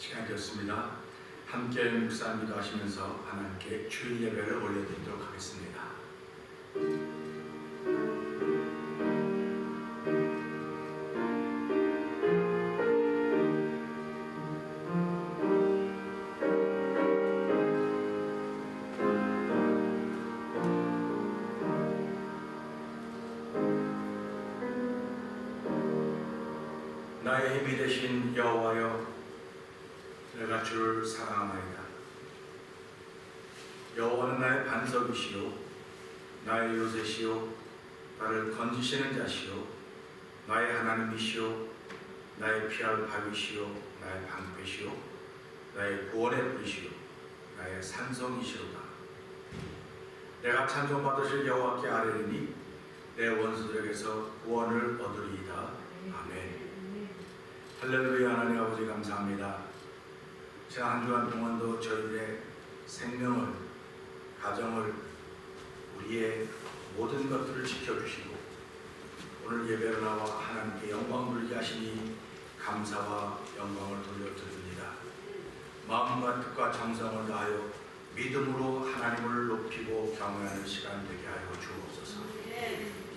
시간이 되었습니다. 함께 묵상 기도하시면서 하나님께 주일 예배를 올려드리도록 하겠습니다. 나의 힘이 되신 여호와여, 내가 주를 사랑하나이다. 여호와는 나의 반석이시요 나의 요새시요 나를 건지시는 자시요 나의 하나님이시요 나의 피할 바위시요 나의 방패시요 나의 구원의 불이시요 나의 산성이시로다. 내가 찬송받으실 여호와께 아뢰리니 내 원수들에게서 구원을 얻으리이다. 아멘. 할렐루야. 하나님 아버지 감사합니다. 지난 한 주간 동안도 저희들의 생명을, 가정을, 우리의 모든 것들을 지켜주시고 오늘 예배로 나와 하나님께 영광 돌리게 하시니 감사와 영광을 돌려드립니다. 마음과 뜻과 정성을 다하여 믿음으로 하나님을 높이고 경외하는 시간 되게 하여 주옵소서.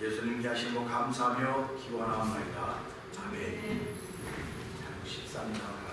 예수님께 하신 거 감사하며 기원하옵나이다. 아멘. 잘 식사합니다.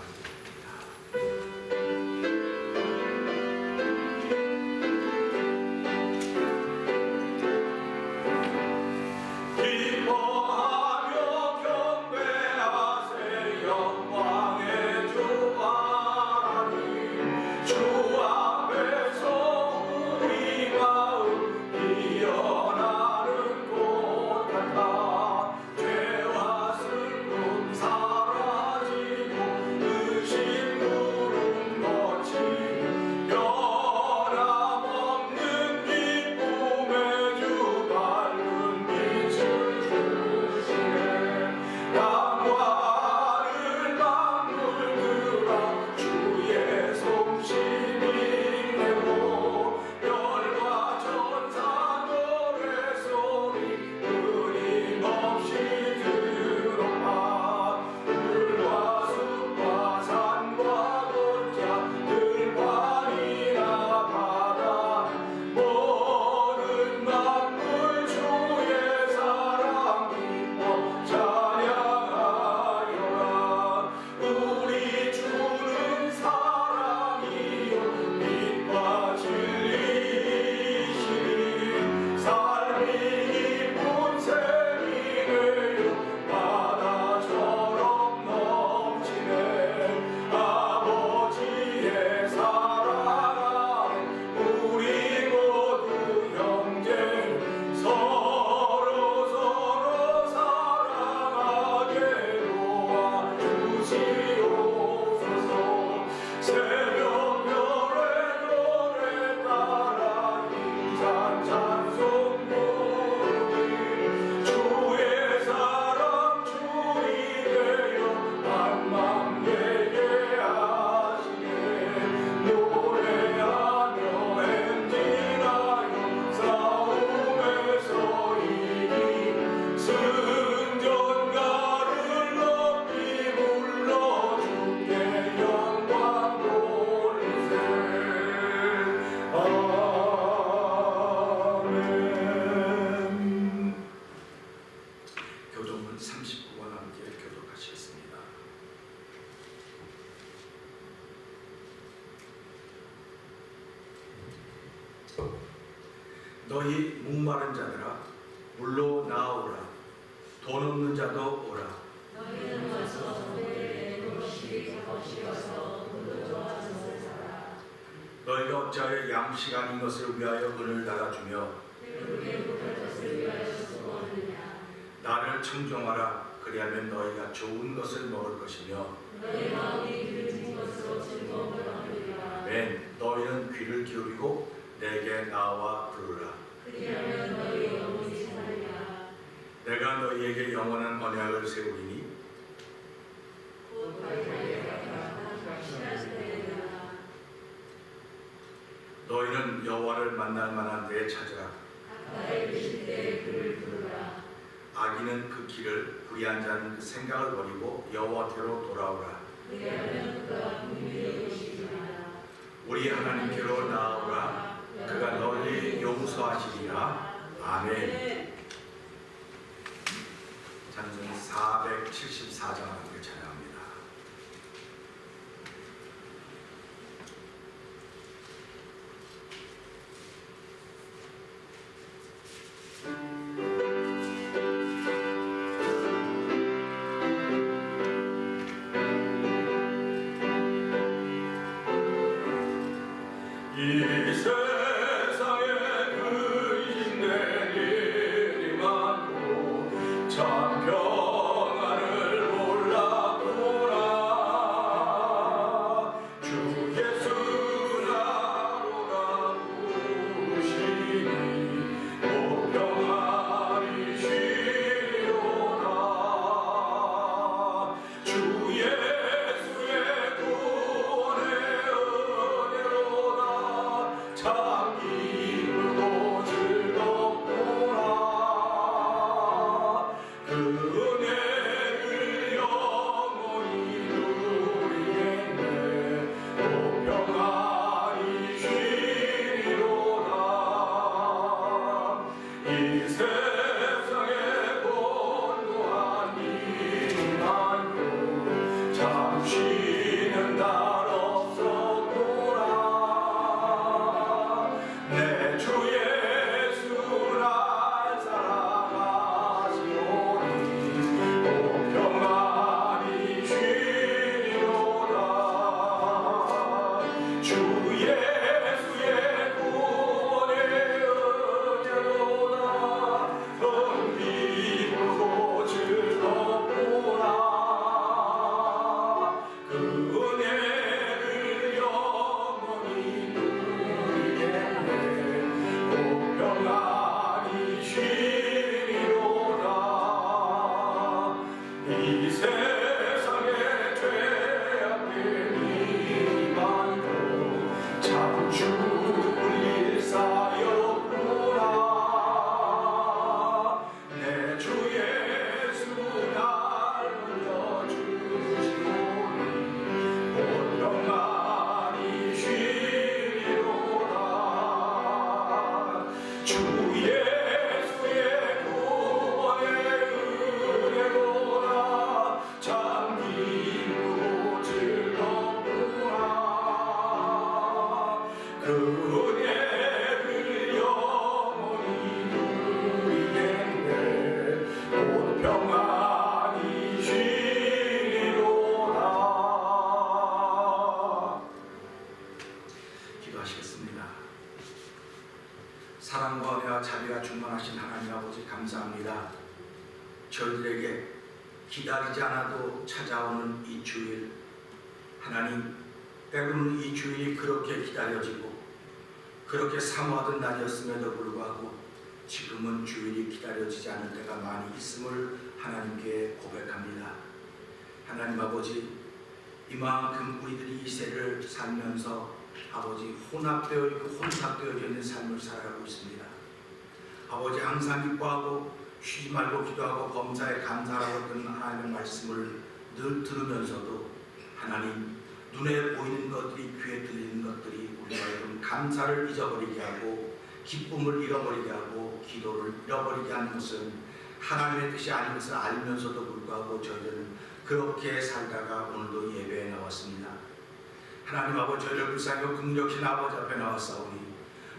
너희 목마른 자들아 물로 나아오라. 돈 없는 자도 오라. 너희는 와서 너희의 것이 것이어서 물로 좋아져서 살아. 너희가 어찌하여 양식 아닌 것을 위하여 은을 달아주며 배부르게 못할 것을 위하여 수고하느냐. 나를 청종하라. 그리하면 너희가 좋은 것을 먹을 것이며 너희 마음이 기름진 것으로 즐거움을 얻으리라. 아멘. 너희는 귀를 기울이고 내게 나와 부르라. 그리하면 너희 영혼이 살리라. 내가 너희에게 영원한 언약을 세우리니 곧 확실하시리라. 너희는 여호와를 만날 만한 데에 찾으라. 가까이 계실 때에 그를 부르라. 악인은 그 길을, 불의한 자는 그 생각을 버리고 여호와께로 돌아오라. 그리하면 그가 긍휼히 우리 하나님께로 나아오라. 그가 널리 용서하시리라. 아멘. 찬송 474장을 찬양합니다. 이 세상에 근심된 일이 많고 참 평안을 몰랐구나. 주 예수 나로 나오시니 오 평안이 쉬리로다. 주 예수의 구원의 은혜로다. 참 기쁘고 즐겁구나. 그 은혜를 영원히 누리겠네. 오 평안이 쉬리로다. 이 세상에 권고한 일이 많고 참 쉬는 날 없었구나. 내 주 예수 날 사랑하시오니 오 평안이 쉬리로다. 주 예수의 구원의 은혜로다. 기쁘고 즐겁구나. 그 은혜를 영원히 누리겠네. 오 평안이 쉬리로다. 이 세상에 죄악들이 많고 참 죽을 일 쌓였구나. 내 주 예수 날 올려주시오니 오 평안이 쉬리로다. 주 예수의 구원의 은혜로다. 참 기쁘고 즐겁구나. 그 은혜를 영원히 누리겠네. 오 평안이 쉬리로다. 기도하시겠습니다. 사랑과 은혜와 자비가 충만하신 하나님 아버지 감사합니다. 저희들에게 기다리지 않아도 찾아오는 이 주일, 하나님 때로는 이 주일이 그렇게 기다려지고 그렇게 사모하던 날이었음에도 불구하고 지금은 주일이 기다려지지 않을 때가 많이 있음을 하나님께 고백합니다. 하나님 아버지, 이만큼 우리들이 이 세를 살면서 아버지 혼합되어져 있는 삶을 살아가고 있습니다. 아버지 항상 기뻐하고 쉬지 말고 기도하고 범사에 감사하라고 했던 하나님의 말씀을 늘 들으면서도 하나님 눈에 보이는 것들이 귀에 들리는 것들이 우리가 감사를 잊어버리게 하고 기쁨을 잃어버리게 하고 기도를 잃어버리게 하는 것은 하나님의 뜻이 아닌 것을 알면서도 불구하고 저희들은 그렇게 살다가 오늘도 예배에 나왔습니다. 하나님 아버지, 저희를 불쌍히 긍휼하신 아버지 앞에 나왔사오니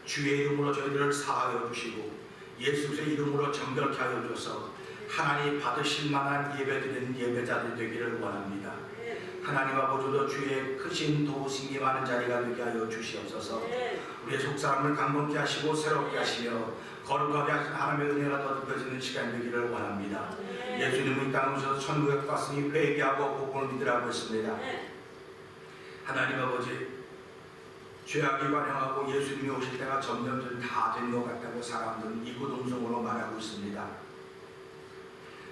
주의 이름으로 저희들을 사하여 주시고 예수 그리스도의 이름으로 정결케 하여 주셔서 하나님 받으실 만한 예배드리는 예배자들 되기를 원합니다. 하나님 아버지도 주의 크신 도우심이 많은 자리가 되게 하여 주시옵소서. 우리의 속사람을 강건케 하시고 새롭게 하시며 거룩하게 하신 하나님의 은혜가 더듬어지는 시간이 되기를 원합니다. 예수님은 이 땅에 오셔서 천국에 갔으니 회개하고 복음을 믿으라고 했습니다. 하나님 아버지, 죄악이 관영하고 예수님이 오실 때가 점점 다 된 것 같다고 사람들은 이구동성으로 말하고 있습니다.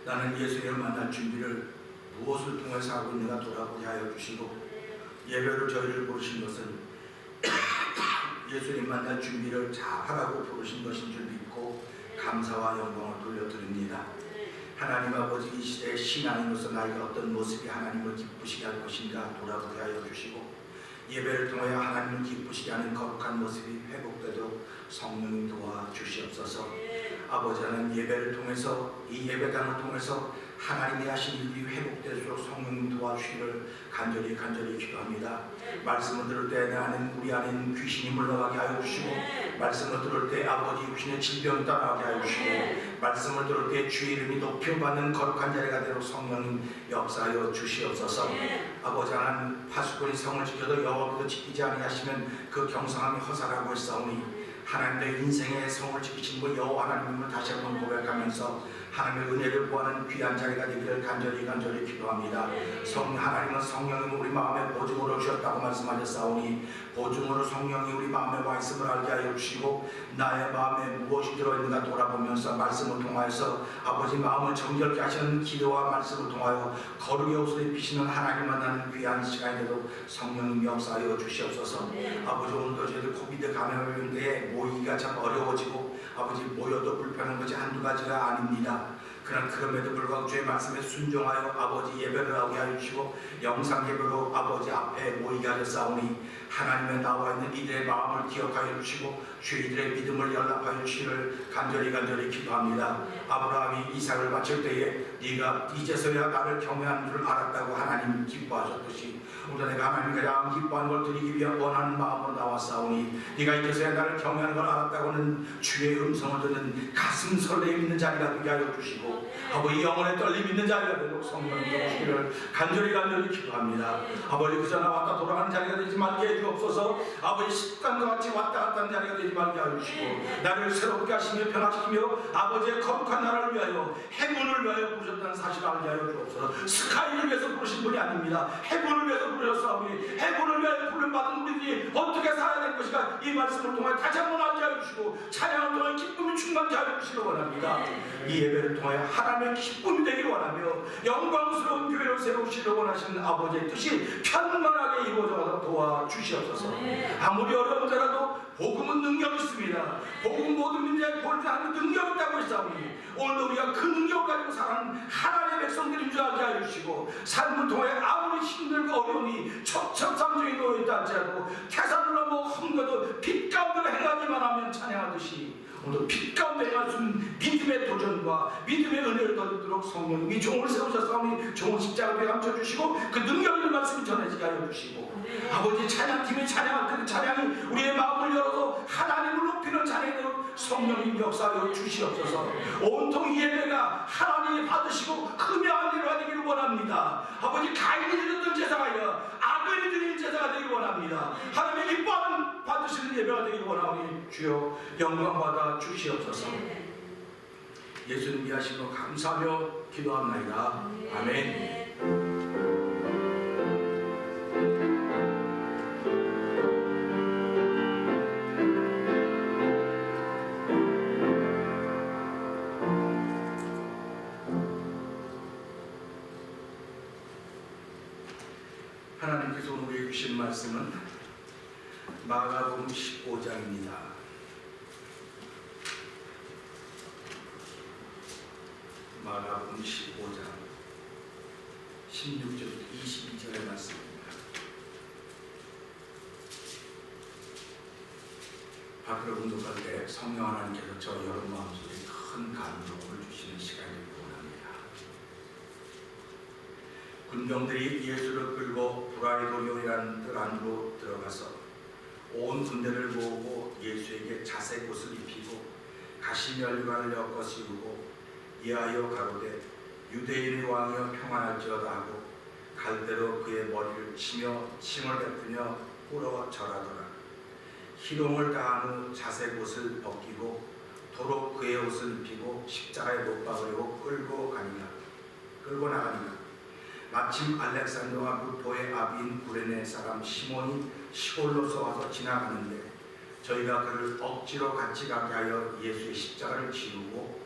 나는 예수님을 만날 준비를 무엇을 통해서 하고 있는가 돌아보게 하여 주시고, 예배로 저희를 부르신 것은 예수님 만날 준비를 잘하라고 부르신 것인 줄 믿고 감사와 영광을 돌려드립니다. 하나님 아버지, 이 시대의 신앙인으로서 나에게 어떤 모습이 하나님을 기쁘시게 할 것인가 돌아보게 하여 주시고, 예배를 통하여 하나님을 기쁘시게 하는 거룩한 모습이 회복되도록 성령님 도와주시옵소서. 아버지 하나님, 예배를 통해서 이 예배당을 통해서 하나님이 하신 일이 회복될수록 성령님 도와주시기를 간절히 기도합니다. 말씀을 들을 때 우리 안에 있는 귀신이 물러가게 하여 주시고, 말씀을 들을 때 아버지 귀신의 질병이 따라가게 하여 주시고, 말씀을 들을 때 주의 이름이 높임받는 거룩한 자리가 되도록 성령님 역사하여 주시옵소서. 아버지 하나님, 파수꾼이 성을 지켜도 여호와께서 지키지 아니하시면 그 경성함이 허사라고 했사오니, 하나님의 인생의 성을 지키신 분 여호와 하나님을 다시 한번 고백하면서 하나님의 은혜를 구하는 귀한 자리가 되기를 간절히 기도합니다. 하나님은 성령님 우리 마음에 보증으로 주셨다고 말씀하셨사오니, 보증으로 성령이 우리 마음에 와 있음을 알게 하여 주시고, 나의 마음에 무엇이 들어있는가 돌아보면서 말씀을 통하여서 아버지 마음을 정결케 하시는 기도와 말씀을 통하여 거룩의 옷을 입히시는 하나님 만나는 귀한 시간에도 성령님 역사하여 주시옵소서. 아버지, 오늘도 저희들 코비드 감염인데 모이기가 참 어려워지고 아버지 모여도 불편한 것이 한두 가지가 아닙니다. 그러나 그럼에도 불구하고 주의 말씀에 순종하여 아버지 예배를 하게 하여 주시고, 영상 예배로 아버지 앞에 모이게 하셨사오니 하나님의 나와 있는 이들의 마음을 기억하여 주시고 주의 이들의 믿음을 연락하여 주시기를 간절히 기도합니다. 아브라함이 이삭을 바칠 때에 네가 이제서야 나를 경외하는 줄 알았다고 하나님 기뻐하셨듯이, 오늘 내가 하나님 가장 기뻐하는 걸 드리기 위해 원하는 마음으로 나왔사오니, 네가 이제서야 나를 경외하는 걸 알았다고는 주의 음성을 듣는 가슴 설레임 있는 자리가 되게 하여 주시고, 아버지 영혼의 떨림 있는 자리가 되도록 성령님 도우시기를 간절히 기도합니다. 아버지, 그저 나왔다 돌아가는 자리가 되지 말게 해주옵소서. 아버지, 습관과 같이 왔다 갔다 하는 자리가 되지 말게 해주시고, 나를 새롭게 하시며 변화시키며 아버지의 거룩한 나라를 위하여 해문을 위하여 부르셨다는 사실을 알게 하여 주옵소서. 스카이를 위해서 부르신 분이 아닙니다. 해문을 위해서 부르셨사오니 해문을 위하여 부름받은 우리들이 어떻게 살아야 될 것인가, 이 말씀을 통해 다시 한번 알게 하여 주시고 찬양을 통해 기쁨이 충만케 하여 주시기 원합니다. 이 예배를 통해 하나님의 기쁨이 되기를 원하며 영광스러운 교회를 세우시려 원하시는 아버지의 뜻이 편만하게 이루어져 도와주시옵소서. 아무리 어려운데라도 복음은 능력이 있습니다. 복음 모든 민족에 보여주는 능력이 있다고 했사오니, 오늘 우리가 그 능력을 가지고 사는 하나님의 백성들인 줄 알게 하여 주시고, 삶을 통해 아무리 힘들고 어려움이 첩첩산중에 놓여있다 할지라도 태산을 넘어 험거도 빛 가운데 행하기만 하면 찬양하듯이, 오늘 빛 가운데 행할 수 있는 믿음의 도전과 믿음의 은혜를 얻도록 성령님이 종을 세우셨사오니 종을 십자가에 감춰주시고 그 능력을 말씀이 전해지게 하여 주시고, 아버지 찬양팀이 찬양할 때 찬양이 우리의 마음을 열어서 하나님을 높이는 찬양으로 성령님 역사하여 주시옵소서. 온통 이 예배가 하나님이 받으시고 흠양한 일을 하기를 원합니다. 아버지, 가인이 드렸던 제사가 아니라 아벨이 드린 제사가 되기를 원합니다. 하나님의 기뻐하는 받으시는 예배가 되기를 원하오니 주여 영광 받아 주시옵소서. 예수님 위하시고 감사하며 기도합나이다. 아멘. 하나님께서 오늘 우리에게 주신 말씀은 마가복음 15장입니다. 마가복음 15장 16절부터 22절의 말씀입니다. 밖으로 운동할 때 성령 하나님께서 저 여러분 마음속에 큰 감동을 주시는 시간이 원합니다. 군병들이 예수를 끌고 브라이도리오라는 뜰 안으로 들어가서 온 군대를 모으고 예수에게 자색 옷을 입히고 가시면류관을 엮어 씌우고 이하여 가로되 유대인의 왕이여 평안할지어다 하고 갈대로 그의 머리를 치며 침을 뱉으며 꿇어 절하더라. 희롱을 다한 후 자색 옷을 벗기고 도로 그의 옷을 입히고 십자가에 못 박으려고 끌고 나가니라. 마침 알렉산더와 루포의 아비인 구레네 사람 시몬이 시골로서 와서 지나가는데 저희가 그를 억지로 같이 가게 하여 예수의 십자가를 지우고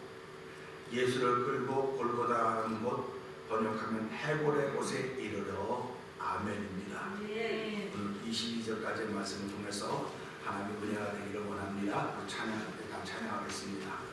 예수를 끌고 골고다라는 곳, 번역하면 해골의 곳에 이르러 아멘입니다. 오늘 22절까지의 말씀을 통해서 하나님의 은혜가 되기를 원합니다. 찬양할 때 다 찬양하겠습니다.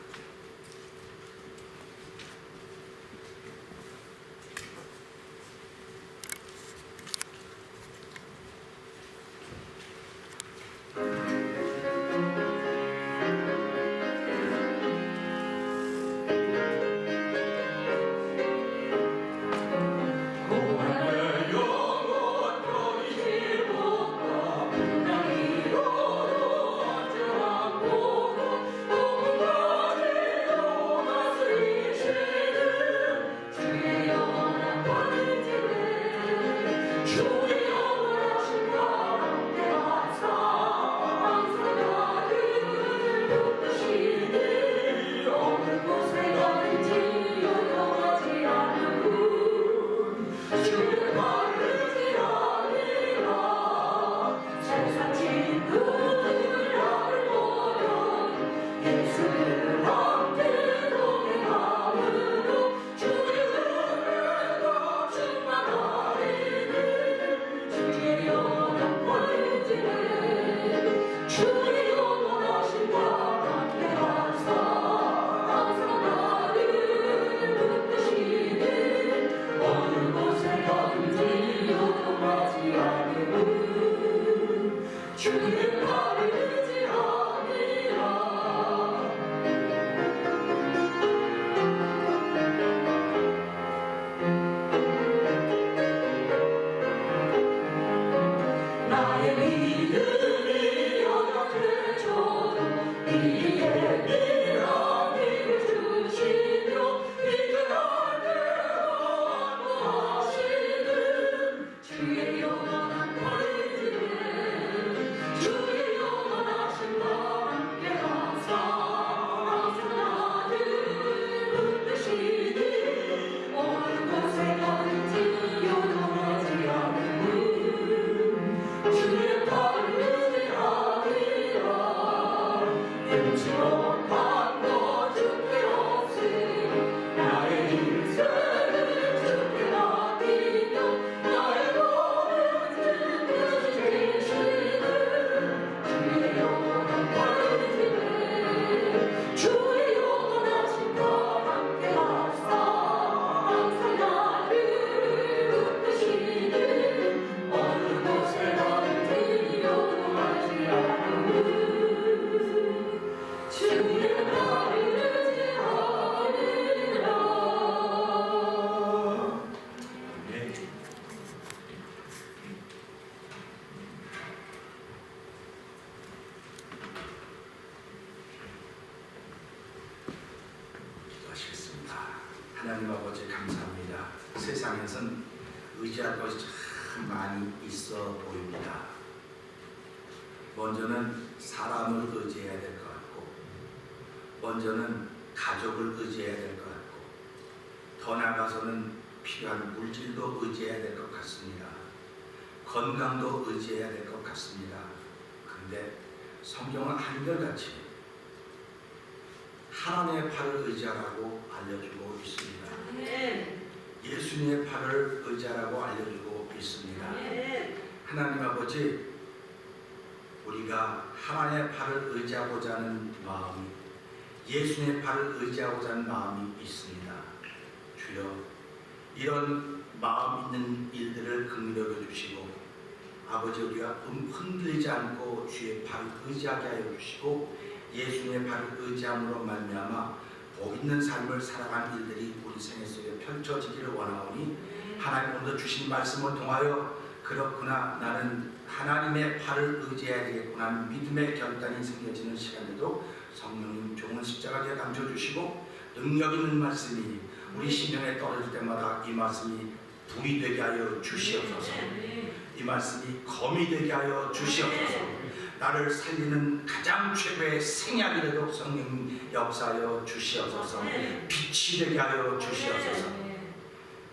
세상에선 의지할 것이 참 많이 있어 보입니다. 먼저는 사람을 의지해야 될 것 같고, 먼저는 가족을 의지해야 될 것 같고, 더 나아가서는 필요한 물질도 의지해야 될 것 같습니다. 건강도 의지해야 될 것 같습니다. 그런데 성경은 한결같이 하나님의 팔을 의지하라고 알려주고 있습니다. 예수님의 팔을 의지하라고 알려주고 있습니다. 하나님 아버지, 우리가 하나님의 팔을 의지하고자 하는 마음이, 예수님의 팔을 의지하고자 하는 마음이 있습니다. 주여, 이런 마음 있는 일들을 긍휼히 여겨주시고, 아버지, 우리가 흔들리지 않고 주의 팔을 의지하게 하여 주시고, 예수님의 팔을 의지함으로 말미암아 복 있는 삶을 살아가는 일들이 우리 생애 속에 펼쳐지기를 원하오니, 하나님 오늘 주신 말씀을 통하여 그렇구나, 나는 하나님의 팔을 의지해야 되겠구나 하는 믿음의 결단이 생겨지는 시간에도 성령님 종은 십자가에 감춰주시고, 능력 있는 말씀이 우리 심령에 떨어질 때마다 이 말씀이 불이 되게 하여 주시옵소서. 이 말씀이 검이 되게 하여 주시옵소서. 나를 살리는 가장 최고의 생약이라도 성령 역사하여 주시옵소서. 빛이 되게 하여 주시옵소서.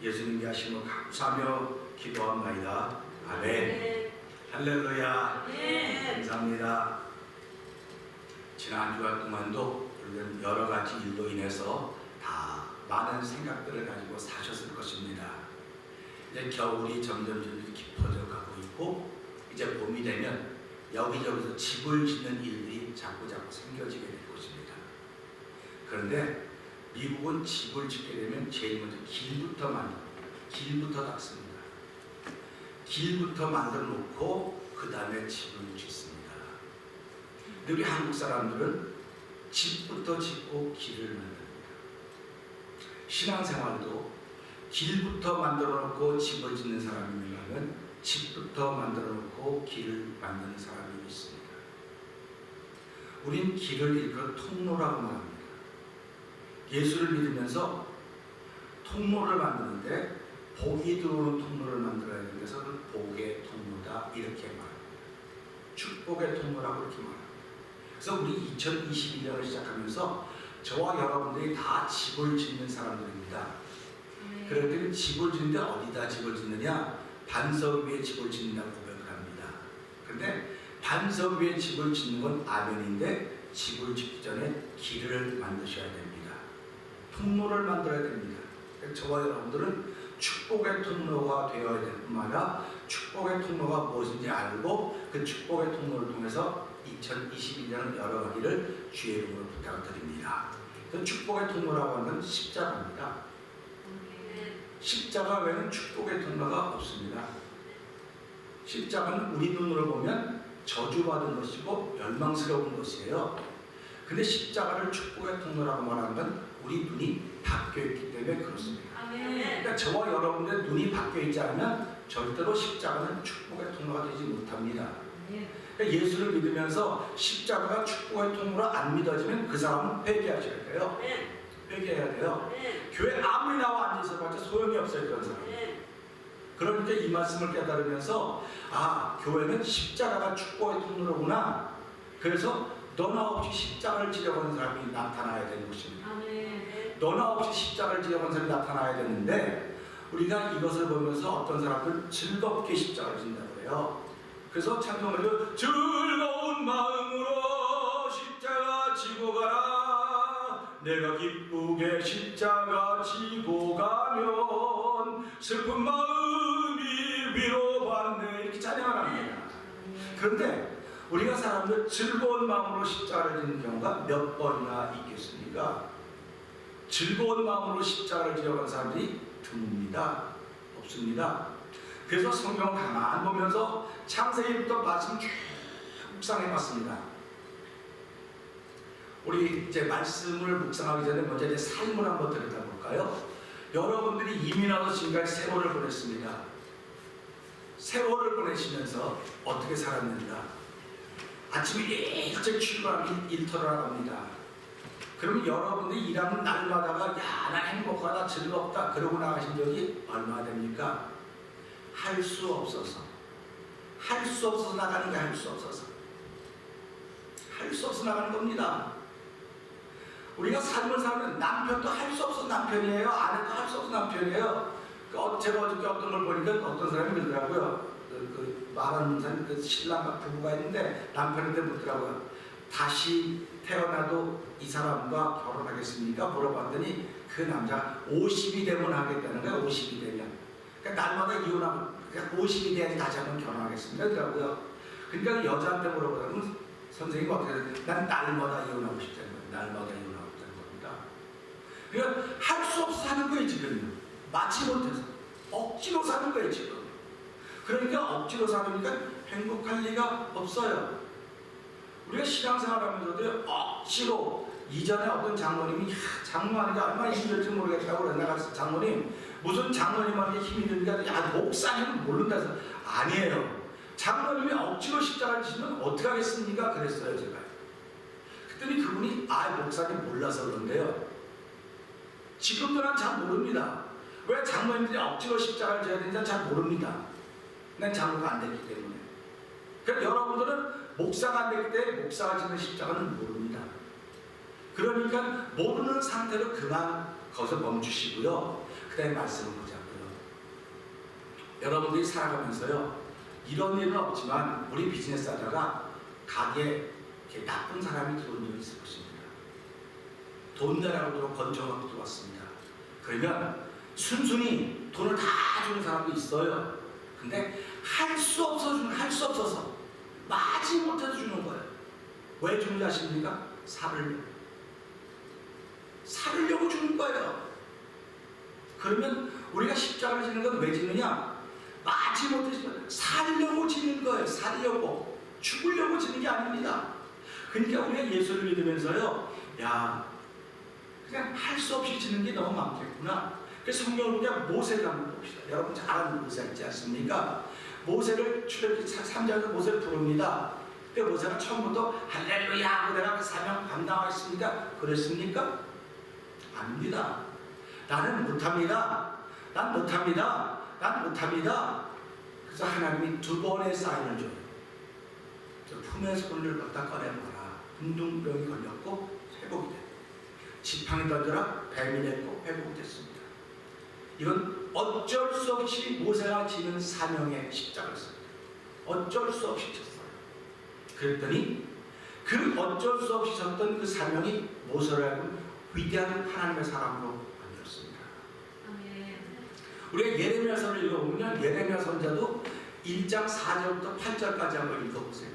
예수님께 하심을 감사하며 기도합니다. 아멘. 할렐루야. 감사합니다. 지난 주간 동안도 우리는 여러 가지 일로 인해서 다 많은 생각들을 가지고 사셨을 것입니다. 이제 겨울이 점점 깊어져 가고 있고, 이제 봄이 되면 여기저기서 집을 짓는 일들이 자꾸 생겨지게 될 것입니다. 그런데 미국은 집을 짓게 되면 제일 먼저 길부터 닦습니다. 길부터 만들어 놓고 그 다음에 집을 짓습니다. 근데 우리 한국 사람들은 집부터 짓고 길을 만듭니다. 신앙생활도 길부터 만들어 놓고 집을 짓는 사람이 있는가면 집부터 만들어 놓고 길을 만드는 사람이 있습니다. 우린 길을 일컬어 통로라고 말합니다. 예수를 믿으면서 통로를 만드는데 복이 들어오는 통로를 만들어야 되는 데서 그 복의 통로다 이렇게 말합니다. 축복의 통로라고 이렇게 말합니다. 그래서 우리 2021년을 시작하면서 저와 여러분들이 다 집을 짓는 사람들입니다. 그럴 때는 집을 짓는데 어디다 집을 짓느냐? 반석 위에 집을 짓는다고 고백을 합니다. 그런데 반석 위에 집을 짓는 건 아멘인데, 집을 짓기 전에 길을 만드셔야 됩니다. 통로를 만들어야 됩니다. 저와 여러분들은 축복의 통로가 되어야 될 뿐만 아니라 축복의 통로가 무엇인지 알고 그 축복의 통로를 통해서 2021년을 열어가기를 주의 이름으로 부탁드립니다. 그 축복의 통로라고 하는 건 십자가입니다. 십자가 외에는 축복의 통로가 없습니다. 십자가는 우리 눈으로 보면 저주받은 것이고 멸망스러운 것이에요. 근데 십자가를 축복의 통로라고 말하는 건 우리 눈이 바뀌어있기 때문에 그렇습니다. 그러니까 저와 여러분들의 눈이 바뀌어있지 않으면 절대로 십자가는 축복의 통로가 되지 못합니다. 그러니까 예수를 믿으면서 십자가가 축복의 통로로 안 믿어지면 그 사람은 회개하셔야 돼요. 회개해야 돼요. 교회 아무리 나와 앉아있어봤자 소용이 없어요, 그런 사람. 그러니까 이 말씀을 깨달으면서 교회는 십자가가 축복의 통로로구나. 그래서 너나 없이 십자가를 지려고 하는 사람이 나타나야 되는 것입니다. 너나 없이 십자가를 지려고 하는 사람이 나타나야 되는데, 우리가 이것을 보면서 어떤 사람들은 즐겁게 십자가를 진다고 해요. 그래서 찬송을 즐거운 마음으로 십자가 지고 가라, 내가 기쁘게 십자가 지고 가면 슬픈 마음이 위로받네, 이렇게 찬양을 합니다. 그런데 우리가 사람들 즐거운 마음으로 십자가를 지는 경우가 몇 번이나 있겠습니까? 즐거운 마음으로 십자가를 지려고 하는 사람들이 드뭅니다. 없습니다. 그래서 성경을 가만 보면서 창세기부터 말씀 쭉 묵상해봤습니다. 우리 이제 말씀을 묵상하기 전에 먼저 이제 삶을 한번 들여다볼까요? 여러분들이 이민와서 지금까지 세월을 보냈습니다. 세월을 보내시면서 어떻게 살았는가? 아침에 일찍 출발하면 일터를 나갑니다. 그러면 여러분들이 일하는 날마다가 야, 나 행복하다, 즐겁다 그러고 나가신 적이 얼마나 됩니까? 할 수 없어서 나가는 게 할 수 없어서 나가는 겁니다. 우리가 삶을 살면 남편도 할 수 없어 남편이에요. 아내도 할 수 없어 남편이에요. 제가 어저께 어떤 걸 보니까 어떤 사람이 그러더라고요. 말하는 사람, 신랑과 부부가 있는데 남편한테 묻더라고요. 다시 태어나도 이 사람과 결혼하겠습니까? 물어봤더니 그 남자가 50이 되면 하겠다는 거예요. 50이 되면. 그러니까 날마다 이혼하고 50이 돼야지 다시 한번 결혼하겠습니다. 그러더라고요. 그러니까 여자한테 물어보면 선생님이 어떻게 해요? 난 날마다 이혼하고 싶다는 거예요. 날마다 이혼하고 싶다는 겁니다. 그러니까 할 수 없어 사는 거예요 지금. 마치 못해서 억지로 사는 거예요 지금. 그러니까 억지로 사니까 행복할 리가 없어요. 우리가 신앙생활하면서도 억지로 이전에 어떤 장로님이 장로하는 게 얼마나 힘들지 모르겠다고 그러나 장로님 무슨 장로님한테 힘이 드니까 야 목사님은 모른다 해서 아니에요. 장로님이 억지로 십자가를 지시면 어떻게 하겠습니까? 그랬어요 제가. 그랬더니 그분이 목사님 몰라서 그런데요. 지금도 난 잘 모릅니다. 왜 장로님들이 억지로 십자가를 져야 되는지 잘 모릅니다. 난 장로가 안 됐기 때문에. 그러니까 여러분들은 목사가 안 됐기 때문에 목사가 지는 십자가는 모릅니다. 그러니까 모르는 상태로 그만 거기서 멈추시고요. 그 다음에 말씀을 보자고요. 여러분들이 살아가면서요. 이런 일은 없지만 우리 비즈니스 하다가 가게에 이렇게 나쁜 사람이 들어온 적이 있을 것입니다. 돈 내라고 건져갖고 들어왔습니다. 그러면 순순히 돈을 다 주는 사람도 있어요. 근데 할 수 없어서 마지 못해서 주는 거예요. 왜 주는지 아십니까? 살으려고 주는 거예요. 그러면 우리가 십자가를 지는 건 왜 지느냐? 마지 못해서 살려고 지는 거예요. 살려고 죽으려고 지는 게 아닙니다. 그러니까 우리가 예수를 믿으면서요, 야 그냥 할 수 없이 지는 게 너무 많겠구나. 그래서 성경을 보면 모세를 한번 봅시다. 여러분 잘 아는 모세 있지 않습니까? 모세를 출애굽기 3장에서 모세를 부릅니다. 그때 모세가 처음부터 할렐루야 내가 그 사명 감당하겠습니까? 그랬습니까? 아닙니다. 나는 못합니다. 난 못합니다. 그래서 하나님이 2번의 사인을 줘요. 품에서 손을 갖다 꺼내봐라. 운동병이 걸렸고 회복이 됐고 지팡이 던져라 뱀이 됐고 회복이 됐습니다. 이건 어쩔 수 없이 모세가 지는 사명의 십자가를 씁니다. 어쩔 수 없이 졌어요. 그랬더니 그 어쩔 수 없이 졌던 그 사명이 모세를 하여금 위대한 하나님의 사람으로 만들었습니다. 우리가 예레미야서를 읽어보면 예레미야 선지자도 1장 4절부터 8절까지 한번 읽어보세요.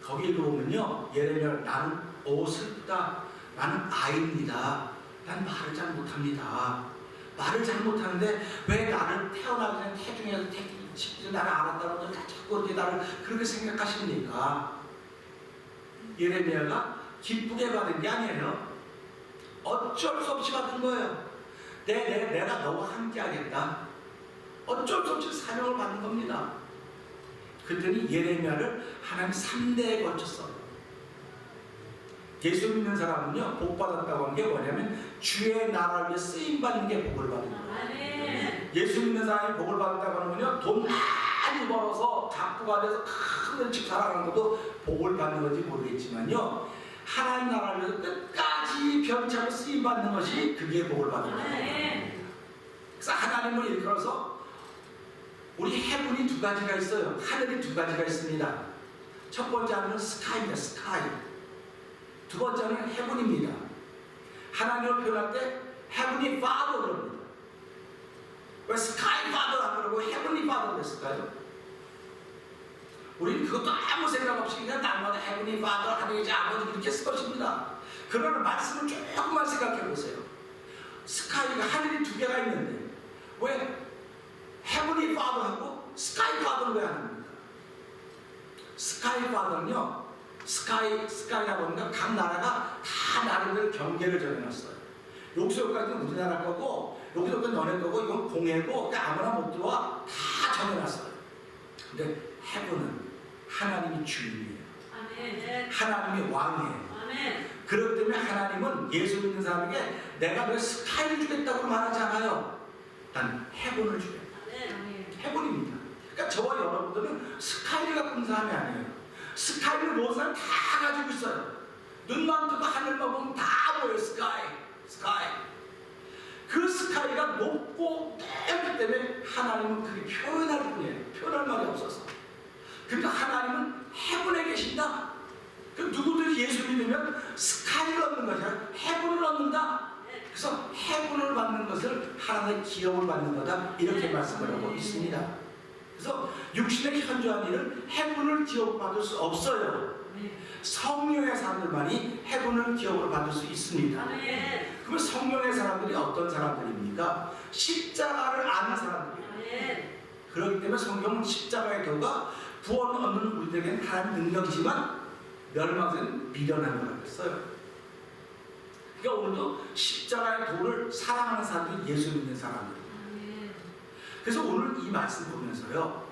거기 읽어보면요, 예레미야 나는 슬프다. 나는 아이입니다. 난 말을 잘 못합니다. 말을 잘 못하는데 왜 나를 태어나기 전에 태중에서 나를 알았다고 다 자꾸 어떻게 나를 그렇게 생각하십니까? 예레미야가 기쁘게 받은 게 아니에요. 어쩔 수 없이 받은 거예요. 내가 너와 함께 하겠다. 어쩔 수 없이 사명을 받는 겁니다. 그랬더니 예레미야를 하나님 3대에 걸쳤어요. 예수 믿는 사람은요, 복 받았다고 하는 게 뭐냐면 주의 나라를 위해 쓰임받는 게 복을 받는 거예요. 예수 믿는 사람이 복을 받았다고 하는 건요, 돈 많이 벌어서 갑부가 돼서 큰 집 살아가는 것도 복을 받는 건지 모르겠지만요, 하나님 나라를 위해서 끝까지 병차고 쓰임받는 것이 그게 복을 받는 거예요. 그래서 하나님을 일컬어서 우리 해군이 2가지가 있어요. 하늘이 2가지가 있습니다. 첫 번째 하늘은 스카이입니다. 스카이. 두 번째는 해븐입니다. 하나님을 표현할 때 해븐이 파더로 합니다. 왜 스카이 파더 안 그러고 해븐이 파더로 했을까요? 우리는 그것도 아무 생각 없이 그냥 날마다 해븐이 파더 하나님의 아버지 그렇게 쓸 것입니다. 그러나 말씀을 조금만 생각해 보세요. 스카이가 하늘이 2개가 있는데 왜 해븐이 파더하고 스카이 파더는 왜 안 합니까? 스카이 파더는요, 스카이라고 하니까 각 나라가 다 나름대로 경계를 정해놨어요. 여기서까지는 우리나라 거고 여기서까지 너네 거고 이건 공해고 아무나 못 들어와 다 정해놨어요. 근데 해븐은 하나님이 주인이에요. 하나님이 왕이에요. 그렇기 때문에 하나님은 예수 믿는 사람에게 내가 너 스카이를 주겠다고 말하지 않아요. 난 해본을 주겠다. 해본입니다. 그러니까 저와 여러분들은 스카이를 갖고 있는 사람이 아니에요. 스카이를 모든 사람이 다 가지고 있어요. 눈만 뜨고 하늘만 보면 다 보여요. 스카이. 그 스카이가 높고 넓기 때문에 하나님은 그게 표현할 뿐이에요. 표현할 말이 없어서. 그러니까 하나님은 해본에 계신다. 그 누구든지 예수 믿으면 스카이를 얻는 거죠. 해본을 얻는다. 그래서 해본을 받는 것을 하나님의 기업을 받는 거다. 이렇게 말씀을 하고 있습니다. 그래서 육신의 현저한 일은 해본을 기업을 받을 수 없어요. 성령의 사람들만이 해본을 기업으로 받을 수 있습니다. 그러면 성령의 사람들이 어떤 사람들입니까? 십자가를 아는 사람들이에요. 그렇기 때문에 성경은 십자가의 도가 구원 얻는 우리들에게는 하나님의 능력이지만 멸망은 미련한 거라고 했어요. 그러니까 오늘도 십자가의 도를 사랑하는 사람들이 예수 믿는 사람들입니다. 그래서 오늘 이 말씀 보면서요,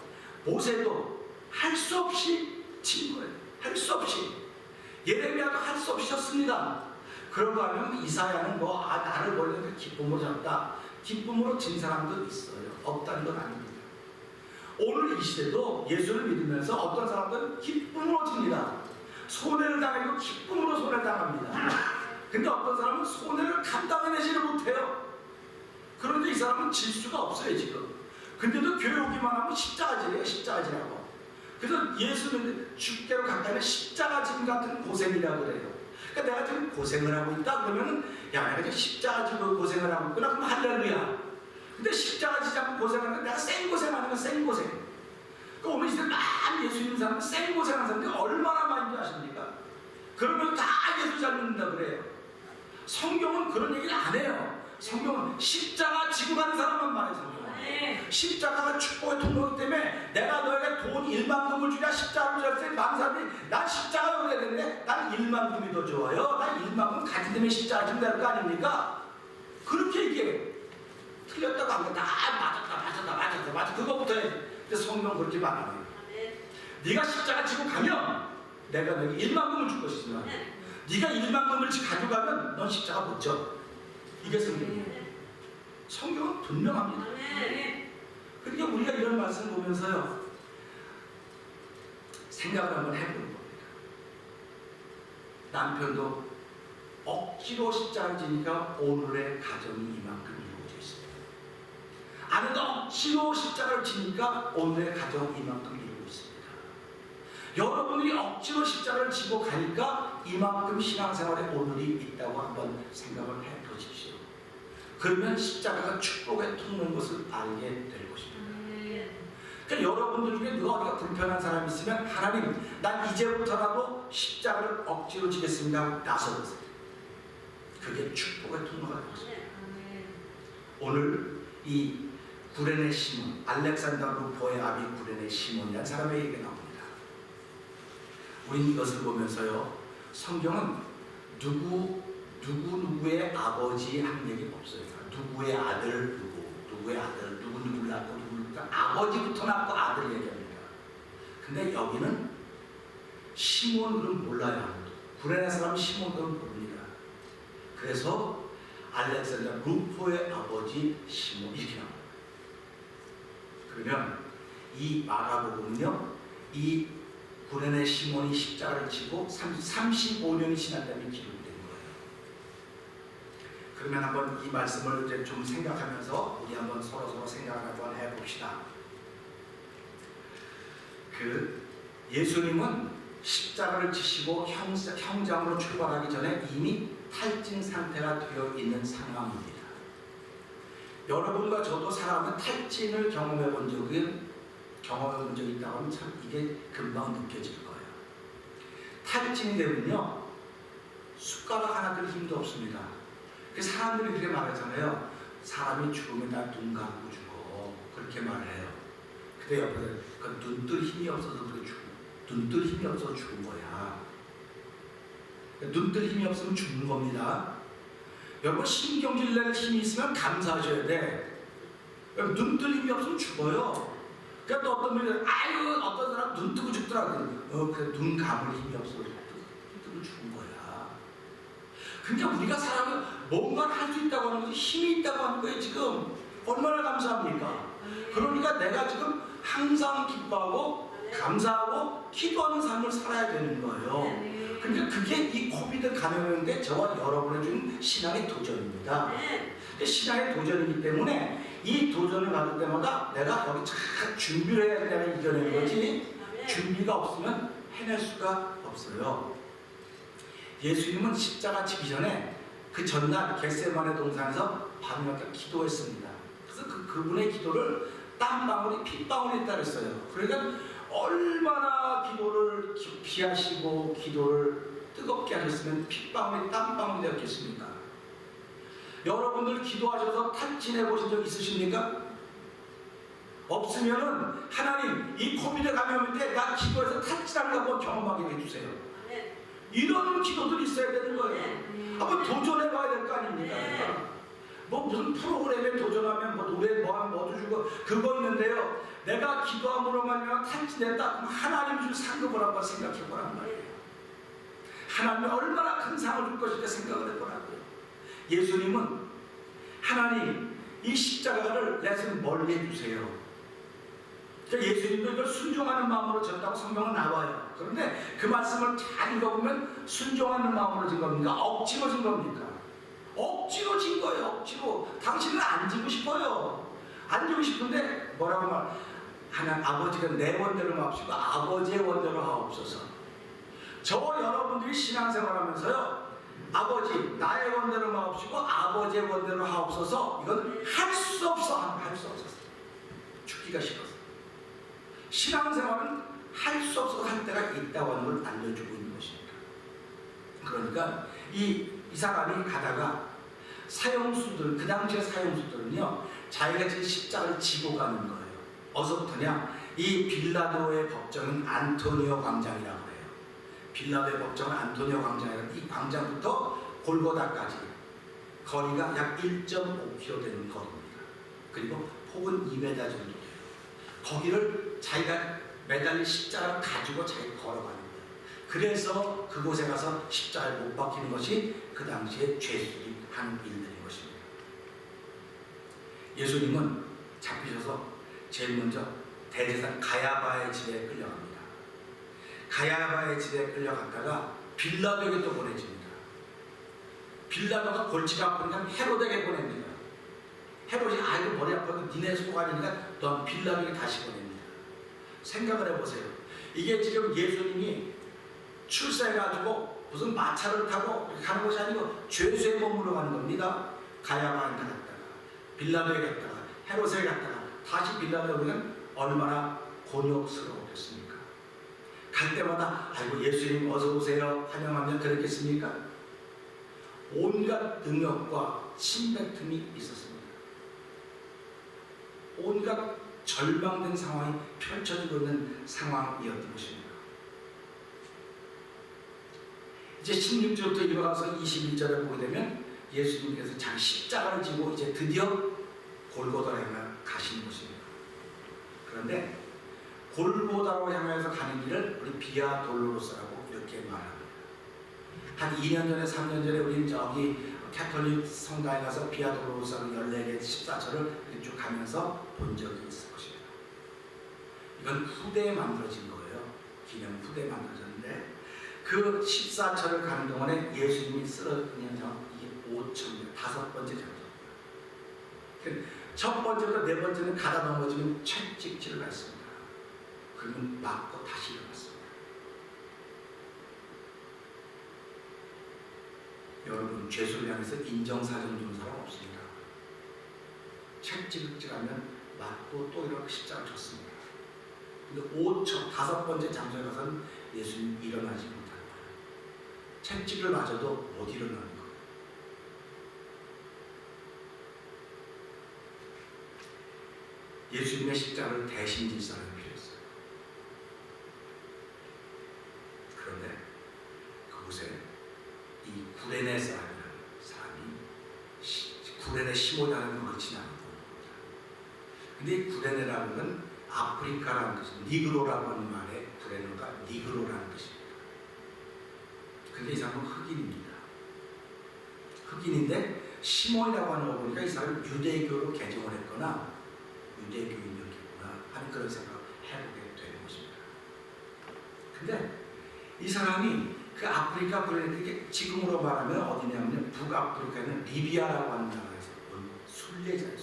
모세도 할 수 없이 친 거예요. 할 수 없이. 예레미야도 할 수 없이 쳤습니다. 그런가 하면 이사야는 나를 원래 기쁨으로 졌다. 기쁨으로 진 사람도 있어요. 없다는 건 아닙니다. 오늘 이 시대도 예수를 믿으면서 어떤 사람들은 기쁨으로 집니다. 손해를 당하고 기쁨으로 손해를 당합니다. 근데 어떤 사람은 손해를 감당해내지를 못해요. 그런데 이 사람은 질 수가 없어요 지금. 근데도 교회 오기만 하면 십자가지래요. 십자가지라고. 그래서 예수는 죽게로 가까이는 십자가짐 같은 고생이라고 그래요. 그러니까 내가 지금 고생을 하고 있다 그러면은 야 내가 지금 십자가지고 고생을 하고 있구나 그럼 할렐루야. 근데 십자가지 잡고 고생하는 건 내가 생고생하는 건 생고생. 그러니까 오늘 이제 많은 예수 믿는 사람은 생고생하는 사람들이 얼마나 많은지 아십니까? 그러면 다 예수 잘 믿는다 그래요. 성경은 그런 얘기를 안 해요. 성경은 십자가 지고 가는 사람만 말해요. 성경은. 십자가가 축복의 통로이기 때문에 내가 너에게 돈 1만금을 주냐 십자가를 줬을 때 많은 사람들이 난 십자가가 오게 되는데 난 1만금이 더 좋아요. 난 1만금 가진 다음에 십자가 좀 되는 거 아닙니까? 그렇게 얘기해요. 틀렸다고 하면 다 맞았다. 그거부터 해야지. 근데 성경은 그렇게 말하네요. 네가 십자가 지고 가면 내가 너에게 1만금을 줄 것이지만 네가 1만금을 가져가면 넌 십자가 못 져. 이게 성경이에요. 성경은 분명합니다. 그러니까 우리가 이런 말씀 보면서요 생각을 한번 해보는 겁니다. 남편도 억지로 십자가를 지니까 오늘의 가정이 이만큼 이루어져 있습니다. 아내도 억지로 십자가를 지니까 오늘의 가정이 이만큼 이루어져 있습니다. 여러분들이 억지로 십자가를 지고 가니까 이만큼 신앙생활에 오늘이 있다고 한번 생각을 해보십시오. 그러면 십자가가 축복의 통로인 것을 알게 될 것입니다. 그러니까 여러분들 중에 누가 어디가 불편한 사람이 있으면 하나님 난 이제부터라도 십자가를 억지로 지겠습니다 하고 나서보세요. 그게 축복의 통로가 될 것입니다. 오늘 이 구레네 시몬, 알렉산더 루포의 아비 구레네 시몬이라는 사람의 얘기가 나옵니다. 우린 이것을 보면서요 성경은 누구의 아버지 하는 얘기가 없어요. 누구의 아들 누구의 아들 누구를 낳고 누구를 아버지부터 낳고 아들 얘기합니다. 근데 여기는 시몬은 몰라요. 구레네 사람 시몬은 모릅니다. 그래서 알렉산더 루포의 아버지 시몬 이렇게 나옵니다. 그러면 이 마가복음은요 이 구레네 시몬이 십자가를 지고 35년이 지난 다음에 기록된 거예요. 그러면 한번 이 말씀을 이제 좀 생각하면서 우리 한번 서로 생각을 한번 해봅시다. 예수님은 십자가를 지시고 형장으로 출발하기 전에 이미 탈진 상태가 되어 있는 상황입니다. 여러분과 저도 살아가면 탈진을 경험해 본 적이 있다고 하면 참 이게 금방 느껴질 거예요. 탈진이 되면요 숟가락 하나 들 힘도 없습니다. 사람들이 그렇게 말하잖아요. 사람이 죽으면 다 눈 감고 죽어 그렇게 말해요. 근데 옆에서 눈뜰 힘이 없어서 그렇게 눈뜰 힘이 없어서 죽은 거야. 눈뜰 힘이 없으면 죽는 겁니다. 여러분 신경질 낼 힘이 있으면 감사하셔야 돼. 눈뜰 힘이 없으면 죽어요. 그러니까 또 어떤 분이 어떤 사람 눈 뜨고 죽더라고요. 그래 눈 감을 힘이 없어서 눈 뜨고 죽은 거야. 그러니까 우리가 살아가면 뭔가를 할 수 있다고 하는 것이 힘이 있다고 하는 거예요. 지금 얼마나 감사합니까? 그러니까 내가 지금 항상 기뻐하고 감사하고 기도하는 삶을 살아야 되는 거예요. 그러니까 그게 이 코비드 감염인데 저와 여러분의 준 신앙의 도전입니다. 신앙의 도전이기 때문에 이 도전을 받을 때마다 내가 여기 잘 준비를 해야 내가 이겨내는 거지, 준비가 없으면 해낼 수가 없어요. 예수님은 십자가 지기 전에 그 전날 겟세마네 동산에서 밤낮 기도했습니다. 그래서 그분의 기도를 땀방울이 핏방울이 따랐어요. 그러니까 얼마나 기도를 깊이 하시고 기도를 뜨겁게 하셨으면 핏방울이 땀방울이 되었겠습니까? 여러분들 기도하셔서 탈진해 보신 적 있으십니까? 없으면은 하나님 이 코비드 감염일 때 나 기도해서 탈진하는 거 한번 경험하게 해주세요. 이런 기도들이 있어야 되는 거예요. 한번 도전해 봐야 될 거 아닙니까? 뭐 무슨 프로그램에 도전하면 뭐 노래 뭐도 주고 그거 있는데요. 내가 기도함으로만 탈진된다. 그럼 하나님 줄 상급을 한번 생각해 보란 말이에요. 하나님이 얼마나 큰 상을 줄 것인가 생각을 해보라고요. 예수님은 하나님 이 십자가를 내서 멀리 해주세요. 그러니까 예수님도 이걸 순종하는 마음으로 졌다고 성경은 나와요. 그런데 그 말씀을 잘 읽어보면 순종하는 마음으로 진 겁니까? 억지로 진 겁니까? 억지로 진 거예요. 억지로. 당신은 안 지고 싶어요. 안 지고 싶은데 뭐라고 말? 하나님 아버지가 내 원대로 마옵시고 아버지의 원대로 하옵소서. 저와 여러분들이 신앙생활하면서요, 아버지 나의 원대로 마옵시고 아버지의 원대로 하옵소서. 이건 할 수 없어. 할 수 없었어. 죽기가 싫어서. 신앙생활은 할 수 없어서 할 때가 있다고 하는 걸 알려주고 있는 것입니다. 그러니까 이 사람이 가다가 사형수들, 그 당시의 사형수들은요, 자기가 지금 십자가를 지고 가는 거예요. 어서부터냐? 이 빌라도의 법정은 안토니오 광장이라고 해요. 빌라도의 법정은 안토니오 광장이라고, 이 광장부터 골고다까지 거리가 약 1.5km 되는 거리입니다. 그리고 폭은 2m 정도 돼요. 거기를 자기가 매달린 십자가를 가지고 자기가 걸어가는 거예요. 그래서 그곳에 가서 십자가를 못 박히는 것이 그 당시에 죄수들이 하는 일들인 것입니다. 예수님은 잡히셔서 제일 먼저 대제사장 가야바의 집에 끌려갑니다. 가야바의 집에 끌려갔다가 빌라도에게 또 보내집니다. 빌라도가 골치가 아프니까 헤롯에게 보냅니다. 헤롯이 아이고 머리 아파서 니네 소관이니까 넌 빌라도에게 다시 보냅니다. 생각을 해보세요. 이게 지금 예수님이 출세해가지고 무슨 마차를 타고 가는 것이 아니고 죄수의 몸으로 가는 겁니다. 가야바한테 갔다가 빌라도에 갔다가 헤롯에 갔다가 다시 빌라도에 오면 얼마나 곤욕스러웠겠습니까? 갈 때마다 아이고 예수님 어서 오세요 환영하면 그랬겠습니까? 온갖 능력과 침뱉음이 있었습니다. 온갖 절망된 상황이 펼쳐지고 있는 상황이었던 것입니다. 이제 16절부터 이어가서 21절에 보게 되면 예수님께서 자기 십자가를 지고 이제 드디어 골고다로 향해 가시는 것입니다. 그런데 골고다로 향해서 가는 길을 우리 비아 돌로로스라고 이렇게 말합니다. 한 2년 전에 3년 전에 우리 저기 캐톨릭 성당에 가서 비아 돌로로스라고 14개 14절을 쭉 가면서 본 적이 있을 것입니다. 이건 후대에 만들어진 거예요. 기념 후대에 만들어졌는데 그 14절을 가는 동안에 예수님이 쓰러진 점 이게 5천, 5번째 장소입니다. 첫 번째부터 네 번째는 가다 넘어지면 채찍질을 받습니다. 그러면 맞고 다시 일어났습니다. 여러분 죄수를 향해서 인정사정 준 사람 없습니다. 채찍질하면 맞고 또 일어나고 십자가를 쳤습니다. 근데 5천, 5번째 장소에 가서는 예수님 일어나지 못합니다. 채찍을 맞아도 못 일어나는 거예요. 예수님의 십자가를 대신 질 사람이 필요했어요. 그런데 그곳에 이 구레네 사람이라는 사람이 구레네 시몬이라는 걸 지나가고 겁니다. 근데 이 구레네라는 건 아프리카라는 뜻이 니그로라고 하는 말에 구레네가 니그로라는 뜻입니다. 근데 이 사람은 흑인입니다. 흑인인데 시몬이라고 하는 거 보니까 이 사람은 유대교로 개종을 했거나 유대교인이었겠구나 하는 그런 생각을 해보게 되는 것입니다. 근데 이 사람이 그 아프리카 그게 지금으로 말하면 어디냐면 북아프리카에는 리비아라고 하는 나라에서 온 순례자예요.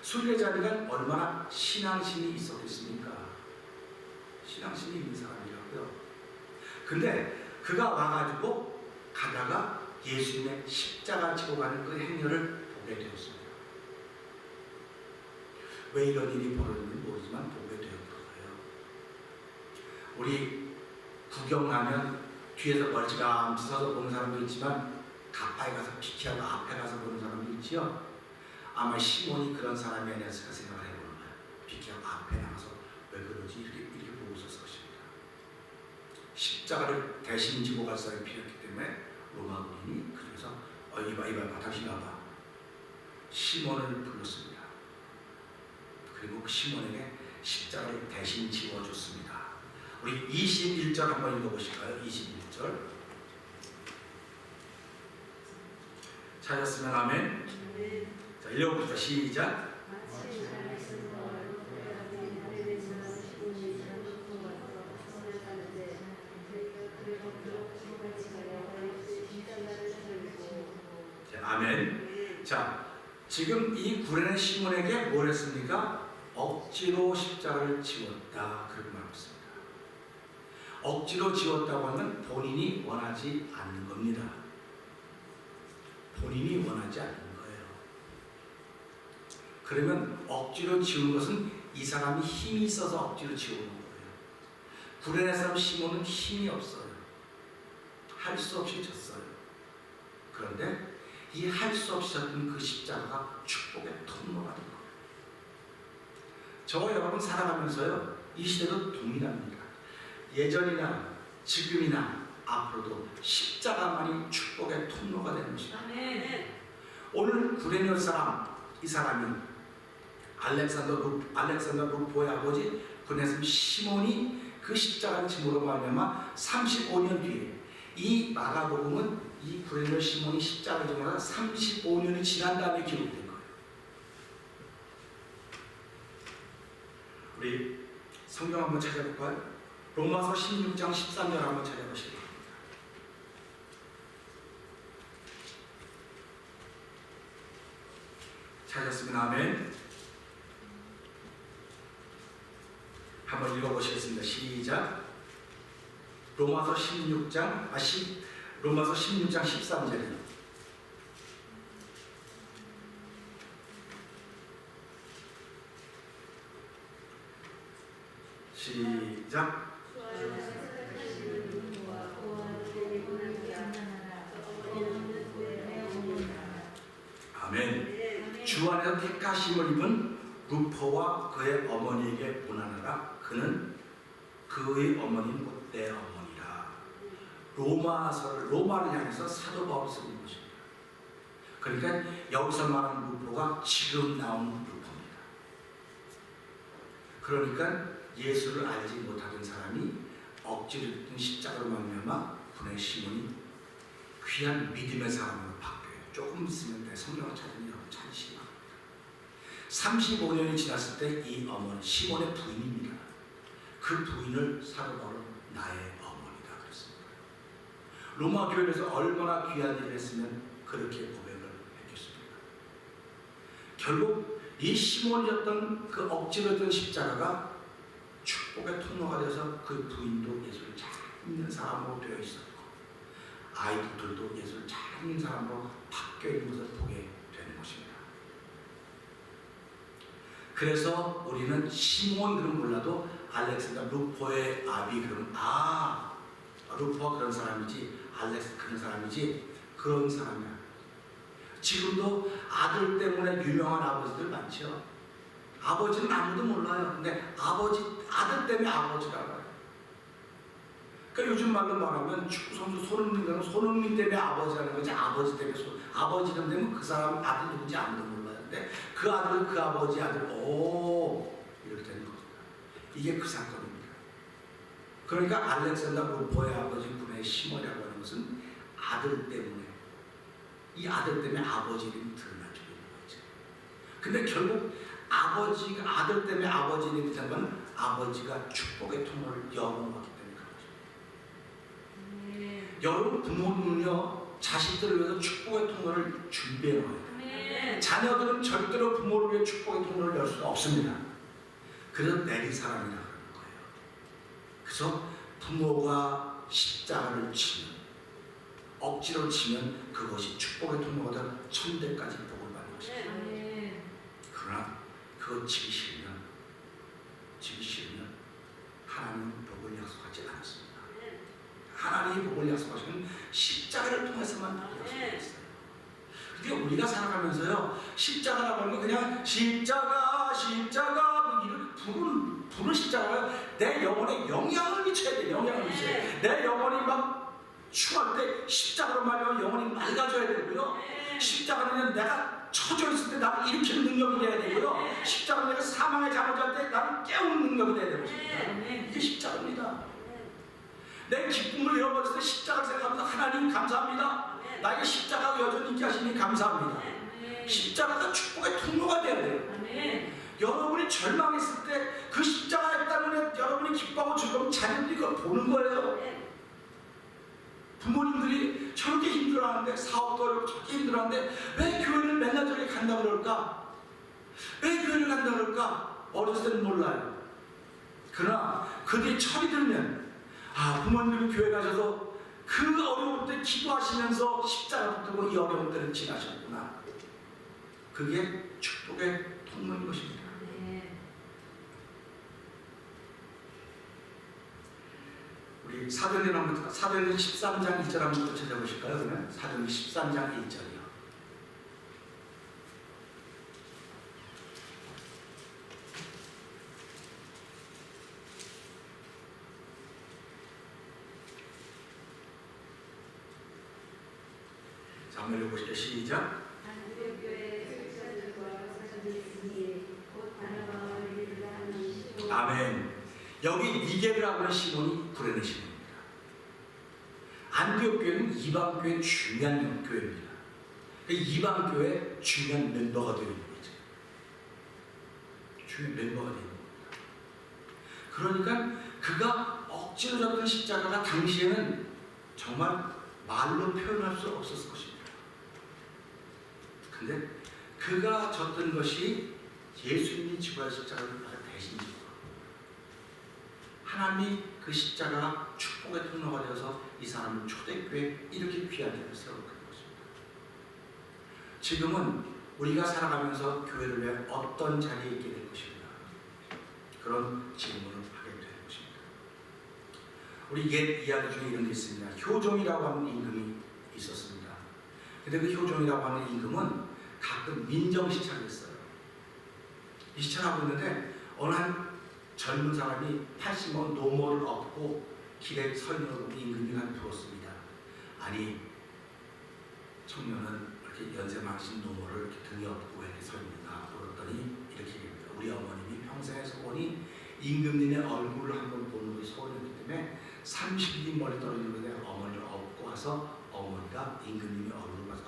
순례자니까 얼마나 신앙심이 있었겠습니까? 신앙심이 있는 사람이라고요. 근데 그가 와가지고 가다가 예수님의 십자가 지고 가는 그 행렬을 보게 되었습니다. 왜 이런 일이 벌어졌는지 모르지만 보게 되었어요. 우리 구경 가면 뒤에서 멀찌감치 서서 보는 사람도 있지만 가까이 가서 피키하고 앞에 가서 보는 사람도 있지요. 아마 시몬이 그런 사람이 아니었을까 생각을 해보는 거예요. 피키하고 앞에 나가서 왜 그러지 이렇게 보고 있었을 것입니다. 십자가를 대신 지고 갈 사람이 필요했기 때문에 로마 군인이 그래서 이봐 당신 와봐 시몬을 불렀습니다. 그리고 그 시몬에게 십자가를 대신 지워줬습니다. 우리 21절 한번 읽어보실까요? 21절 찾았으면 아멘. 자, 읽어봅시다. 시작. 아멘. 자, 지금 이 구레네 시몬에게 뭘 했습니까? 억지로 십자가를 지웠다. 그렇게 말했습니다. 억지로 지웠다고 하면 본인이 원하지 않는 겁니다. 본인이 원하지 않는 거예요. 그러면 억지로 지운 것은 이 사람이 힘이 있어서 억지로 지우는 거예요. 구레네 사람 시몬은 힘이 없어요. 할 수 없이 졌어요. 그런데 이 할 수 없이 졌던 그 십자가가 축복의 통로가 된 거예요. 저와 여러분 살아가면서요, 이 시대도 동일합니다. 예전이나 지금이나 앞으로도 십자가만이 축복의 통로가 되는 것입니다. 오늘 구레네 사람, 이 사람이 알렉산더 루포의 아버지 구레네 시몬이 그 십자가를 짐으로 말미암아 35년 뒤에 이 마가복음은 이 구레네 시몬이 십자가를 지고 35년이 지난 다음에 기록된 거예요. 우리 성경 한번 찾아볼까요? 로마서 16장 13절 한번 찾아보시기 바랍니다. 찾았으면 아멘. 한번 읽어보시겠습니다. 시작. 로마서 16장 13절이요. 시작. 아멘. 주 안에서 택하심을 입은 루포와 그의 어머니에게 문안하라. 그는 그의 어머니는 곧 내 어머니라. 로마를 향해서 사도 바울이 쓰는 것입니다. 그러니까 여기서 말하는 루포가 지금 나오는 루포입니다. 그러니까 예수를 알지 못하던 사람이 억지로 든 십자가로 말미암아 구레네 시몬이 귀한 믿음의 사람으로 바뀌어요. 조금 있으면 내 성령을 찾으니 여러분 찾으시기 바랍니다. 35년이 지났을 때 이 어머니 시몬의 부인입니다. 그 부인을 사도 바울은 나의 어머니다 그랬습니다. 로마 교회에서 얼마나 귀한 일을 했으면 그렇게 고백을 했겠습니까? 결국 이 시몬이었던 그 억지로 든 십자가가 축복의 통로가 돼서 그 부인도 예수를 잘 믿는 사람으로 되어 있었고 아이들도 예수를 잘 믿는 사람으로 바뀌어 있는 것을 보게 되는 것입니다. 그래서 우리는 시몬 그럼 몰라도 알렉산더 루포의 아비 그러면 루포가 그런 사람이지 알렉스 그런 사람이지 그런 사람이야. 지금도 아들 때문에 유명한 아버지들 많죠. 아버지는 아무도 몰라요. 근데 아들 때문에 아버지라고 해요. 그러니까 요즘 말로 말하면 축구선수 손흥민 때문에 아버지라는 거지 아버지 때문에 아버지 이름 되면 그 사람 아들 누군지 아무도 몰라요. 근데 그 아들은 그 아버지 아들 이렇게 되는 겁니다. 이게 그 사건입니다. 그러니까 알렉산더 루포의 아버지 구레네 시몬이라고 하는 것은 아들 때문에 이 아들 때문에 아버지 이름이 드러나게 되는 거죠. 근데 결국 아들 때문에 아버지 이름이 된 건 아버지가 축복의 통로를 열어놓았기 때문에 그런 거죠. 여러분 부모는요 자식들을 위해서 축복의 통로를 준비해 놓아요. 자녀들은 절대로 부모를 위해 축복의 통로를 열 수가 없습니다. 그래서 내리사랑이라고 하는 거예요. 그래서 부모가 십자가를 치면, 억지로 치면 그것이 축복의 통로가 되어 천대까지 복을 받는 것입니다. 그러나 그거 치기 싫으면 하나님은 복을 약속하지 않았습니다. 하나님이 복을 약속하시면 십자가를 통해서만 약속했어요. 그러니까 우리가 살아가면서요 십자가라고 하는 건 그냥 십자가 이렇게 부른 십자가가 내 영혼에 영향을 미쳐야 돼. 영향을 미쳐야 돼. 내 영혼이 막 추할 때 십자가로 말하면 영혼이 맑아져야 되고요. 십자가는 내가 처져 있을 때 나를 일으키는 능력이 돼야 되고요. 십자가는 내가 사망에 잠을 때 나를 깨우는 능력이 돼야 되는 것입니다. 이게 십자가입니다. 내 기쁨을 잃어버렸을 때 십자가를 생각하면서 하나님 감사합니다. 나에게 십자가가 여전히 있게 하시니 감사합니다. 십자가가 축복의 통로가 돼야 돼요. 여러분이 절망했을 때 그 십자가 때문에 여러분이 기뻐하고 즐거운 자녀들이 그걸 보는 거예요. 부모님들이 저렇게 힘들어하는데, 사업도 어렵고 저렇게 힘들어하는데 왜 교회를 맨날 저렇게 간다고 그럴까? 왜 교회를 간다고 그럴까? 어렸을 때는 몰라요. 그러나 그들이 철이 들면 부모님이 교회 가셔서 그 어려울 때 기도하시면서 십자가 붙들고 이 어려운 때를 지나셨구나. 그게 축복의 통로인 것입니다. 우리 사도행전 13장 1절 한번 찾아보실까요? 그러면 사도행전 13장 1절이요. 자, 한번 읽어보시죠. 시작. 아멘. 여기 니게라고 하는 시몬이 구레네 시몬입니다. 안디옥 교회는 이방 교회의 중요한 교회입니다. 이방 교회의 중요한 멤버가 되어 있는 거죠. 중요한 멤버가 되어 있는 겁니다. 그러니까 그가 억지로 잡던 십자가가 당시에는 정말 말로 표현할 수 없었을 것입니다. 근데 그가 졌던 것이 예수님이 지고 할 십자가를 대신 지고, 하나님이 그 십자가가 축복의 통로가 되어서 이 사람을 초대교회 이렇게 귀한 데를 세우게 된 것입니다. 지금은 우리가 살아가면서 교회를 위해 어떤 자리에 있게 될 것입니다. 그런 질문을 하게 될 것입니다. 우리 옛 이야기 중에 이런 게 있습니다. 효종이라고 하는 임금이 있었습니다. 근데 그 효종이라고 하는 임금은 가끔 민정시찰을 했어요. 이 시찰하고 있는데 어느 한 젊은 사람이 80원 노모를 얻고 길에 서 있는 걸 보고 임금이 물었습니다. 아니, 청년은 이렇게 연세 많으신 노모를 이렇게 등에 업고 왜 이렇게 서 있는가 물었더니 이렇게 얘기합니다. 우리 어머님이 평생의 소원이 임금님의 얼굴을 한번 보는 것이 소원이었기 때문에 30리 멀리 떨어지는 곳에 어머니를 업고 와서 어머니가 임금님의 얼굴을 봐서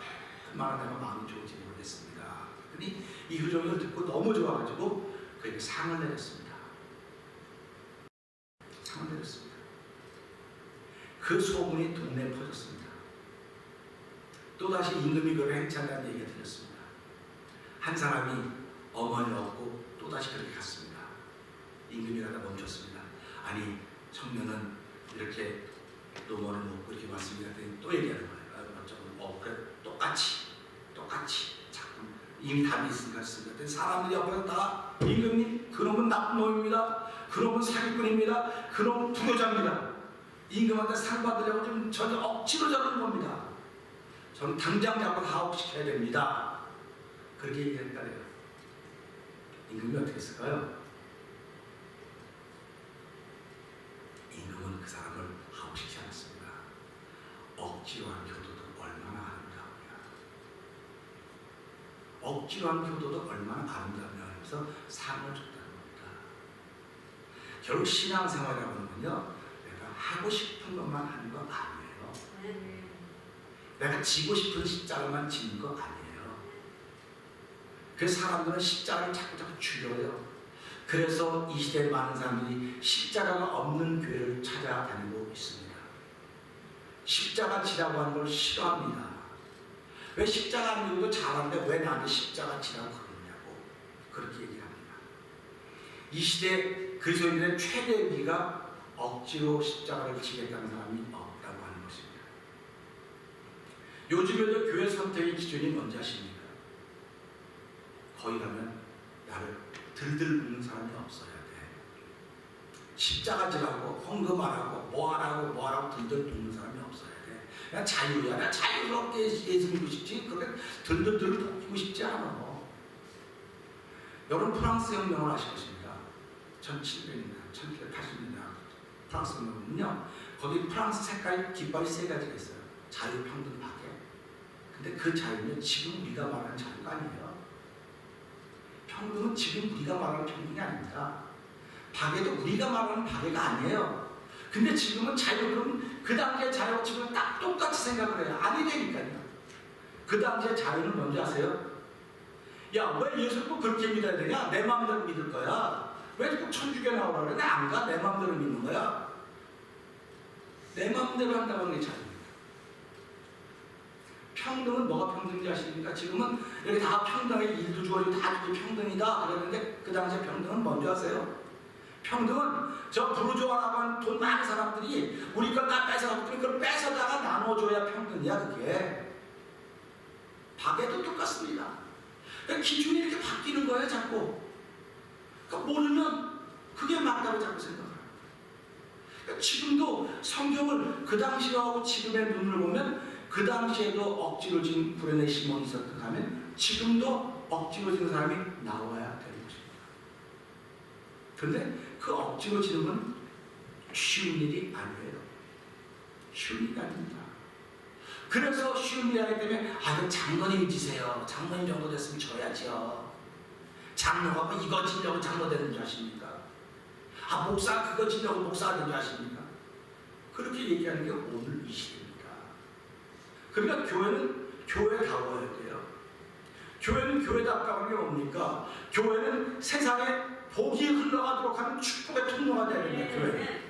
얼마나 내가 마음이 좋은지 모르겠습니다. 그랬더니 이 효종을 듣고 너무 좋아가지고 그에게 상을 내렸습니다. 상을 내렸습니다. 그 소문이 동네에 퍼졌습니다. 또다시 임금이 그를 행차한다는 얘기가 들렸습니다. 한 사람이 어머니를 얻고 또다시 그렇게 갔습니다. 임금이 가다 멈췄습니다. 아니, 청년은 이렇게 노모를 먹고 이렇게 왔습니다. 또 얘기하는 거예요. 그래, 똑같이 자꾸 이미 답이 있으니까 했습니다. 사람들이 옆에서 다 임금님 그놈은 나쁜 놈입니다. 그놈은 사기꾼입니다. 그놈은 불효자입니다. 임금한테 상 받으려고 좀 전혀 억지로 저러는 겁니다. 저는 당장 잡고 하옥시켜야 됩니다. 그렇게 얘기했다래요. 임금이 어떻게 했을까요? 임금은 그 사람을 하옥시키지 않았습니다. 억지로 한 효도도 얼마나 아름다우냐. 억지로 한 효도도 얼마나 아름다우냐 하면서 상을 줬다는 겁니다. 결국 신앙생활이라고 하는 건요, 내가 하고 싶은 것만 하는 거 아니에요. 내가 지고 싶은 십자가만 지는 거 아니에요. 그래서 사람들은 십자가를 자꾸 줄여요. 그래서 이 시대에 많은 사람들이 십자가가 없는 교회를 찾아다니고 있습니다. 십자가 지라고 하는 걸 싫어합니다. 왜 십자가 안 지고도 잘하는데 왜 나한테 십자가 지라고 그러냐고 그렇게 얘기합니다. 이 시대 그리스도인들의 최대의 위기가 억지로 십자가를 지겠다는 사람이 없다고 하는 것입니다. 요즘에도 교회 선택의 기준이 뭔지 아십니까? 거기 가면 나를 들들 붓는 사람이 없어야 돼. 십자가 지라고 헌금하라고 뭐하라고 들들 붓는 사람이 없어야 돼. 그냥 자유야. 나 자유롭게 예수 믿고 싶지. 그렇게 들들 붓고 싶지 않아. 여러분 프랑스 혁명을 아실 것입니다. 1700년대, 1780년대 프랑스 혁명은요. 거기 프랑스 색깔 깃발이 세 가지가 있어요. 자유, 평등, 박애. 근데 그 자유는 지금 우리가 말하는 자유가 아니에요. 평등은 지금 우리가 말하는 평등이 아닙니다. 박애도 우리가 말하는 박애가 아니에요. 근데 지금은 자유는 그 당시의 자유와 지금 딱 똑같이 생각을 해요. 아니 되니까요. 그 당시의 자유는 뭔지 아세요? 야, 왜 예수를 꼭 그렇게 믿어야 되냐? 내 마음대로 믿을 거야. 왜 꼭 천주교 나오라 그래? 나 안 가. 내 마음대로 믿는 거야. 내 마음대로 한다는 게 자유입니다. 평등은 뭐가 평등인지 아십니까? 지금은 여기 다 평등해. 일도 주어지고 다 주고 평등이다 그랬는데 그 당시에 평등은 뭔지 아세요? 평등은 저 부르주아라고 하는 돈 많은 사람들이 우리 걸 다 뺏어가고 그걸 뺏어다가 나눠줘야 평등이야. 그게 박애도 똑같습니다. 기준이 이렇게 바뀌는 거예요 자꾸. 그러니까 모르면 그게 맞다고 자꾸 생각해요. 그러니까 지금도 성경을 그 당시하고 지금의 눈을 보면 그 당시에도 억지로 진 구레네 시몬이 있었던 하면 지금도 억지로 지는 사람이 나와야 되는 것입니다. 그런데 그 억지로 지는 건 쉬운 일이 아니에요. 쉬운 일이 아닙니다. 그래서 쉬운 일이 아니기 때문에 장로님이 지세요. 장로님 정도 됐으면 져야지요. 장로가 뭐 이거 지려고 장로 되는 줄 아십니까? 목사 그거 지려고 목사가 되는 줄 아십니까? 그렇게 얘기하는 게 오늘 이 시대입니다. 그러니까 교회는 교회다워야 돼요. 교회는 교회답다는 게 뭡니까? 교회는 세상에 복이 흘러가도록 하는 축복의 통로가 되는 거예요. 교회는.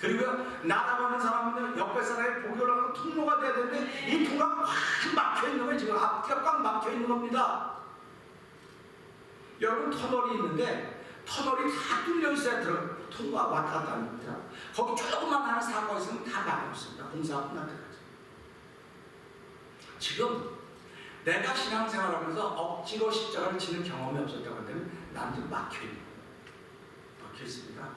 그리고 나라가는 사람은 옆에 사람의 복이 올라가는 통로가 돼야 되는데 이 통로가 꽉 막혀있는 거예요. 지금 앞뒤가 꽉 막혀있는 겁니다. 여러분 터널이 있는데 터널이 다 뚫려 있어야 통로가 왔다 갔다 하는 겁니다. 거기 조금만 하는 사고가 있으면 다 막혔습니다. 공사가 끝날 때까지. 지금 내가 신앙생활하면서 억지로 십자가를 지는 경험이 없었다고 한다면 난 지금 막혀있는 거예요. 막혀있습니다.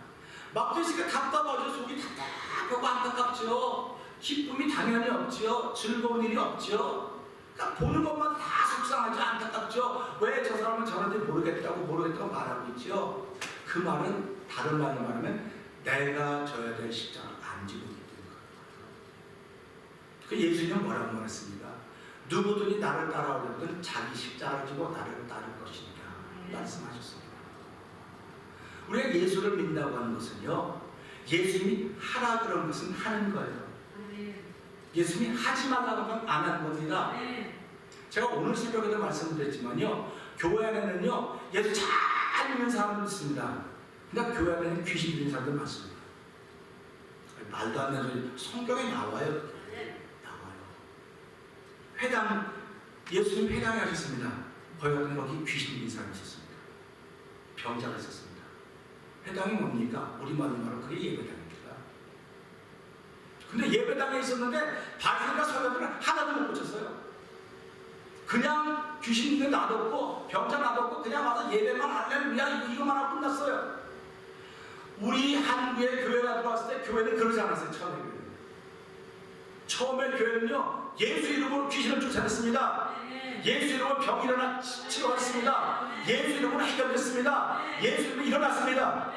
막혀있으니까 답답하죠. 속이 답답하고 안타깝죠. 기쁨이 당연히 없죠. 즐거운 일이 없죠. 그러니까 보는 것만 다 속상하죠. 안타깝죠. 왜 저 사람은 저런지 모르겠다고 말하고 있죠. 그 말은 다른 말로 말하면 내가 져야 될 십자가를 안 지고 있는 거예요. 그 예수님은 뭐라고 말했습니까? 누구든지 나를 따라오려거든 자기 십자가를 지고 나를 따를 것이니라 말씀하셨습니다. 우리가 예수를 믿는다고 하는 것은요, 예수님이 하라 그런 것은 하는 거예요. 예수님이 하지 말라고 하면 안 하는 겁니다. 제가 오늘 새벽에도 말씀드렸지만요, 교회 안에는요 예수 잘 믿는 사람들 있습니다. 근데 교회 안에는 귀신 들린 사람들 많습니다. 말도 안 되는 소리 성경에 나와요. 회당, 예수님 회당에 하셨습니다. 거기 귀신 들린 사람이 있었습니다. 병자가 있었습니다. 회당이 뭡니까? 우리말로 말하면 그게 예배당입니다. 근데 예배당에 있었는데 바리새인과 서기관들은 하나도 못 고쳤어요. 그냥 귀신 있는 놔뒀고 병자 놔뒀고 그냥 와서 예배만 할렐루야 이거만 하고 끝났어요. 우리 한국의 교회가 들어왔을 때 교회는 그러지 않았어요. 처음에 교회는요 예수 이름으로 귀신을 쫓아냈습니다. 예수 이름으로 병이 일어나 치료했습니다. 예수 이름으로 해결됐습니다. 예수 이름으로 일어났습니다.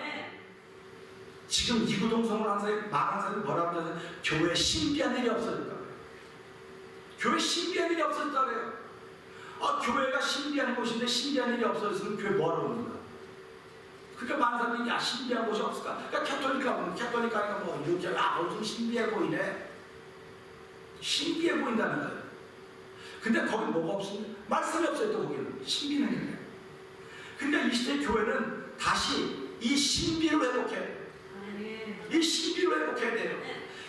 지금 이구동성을 한 사람이 말한 사람이 뭐라고 하냐면 교회에 신비한 일이 없어졌다고 해요. 교회에 신비한 일이 없어졌다고 해요. 교회가 신비한 곳인데 신비한 일이 없어졌으면 교회 뭐하러 옵니까? 그러니까 많은 사람들이 야 신비한 곳이 없을까? 그러니까 캐톨릭하니까 뭐 이렇게 무슨 신비해 보이네. 신비해 보인다는 거예요. 근데 거기 뭐가 없습니다. 말씀이 없어요. 또 거기는 신비는 있네요. 근데 이 시대 교회는 다시 이 신비를 회복해야 돼요. 이 신비를 회복해야 돼요.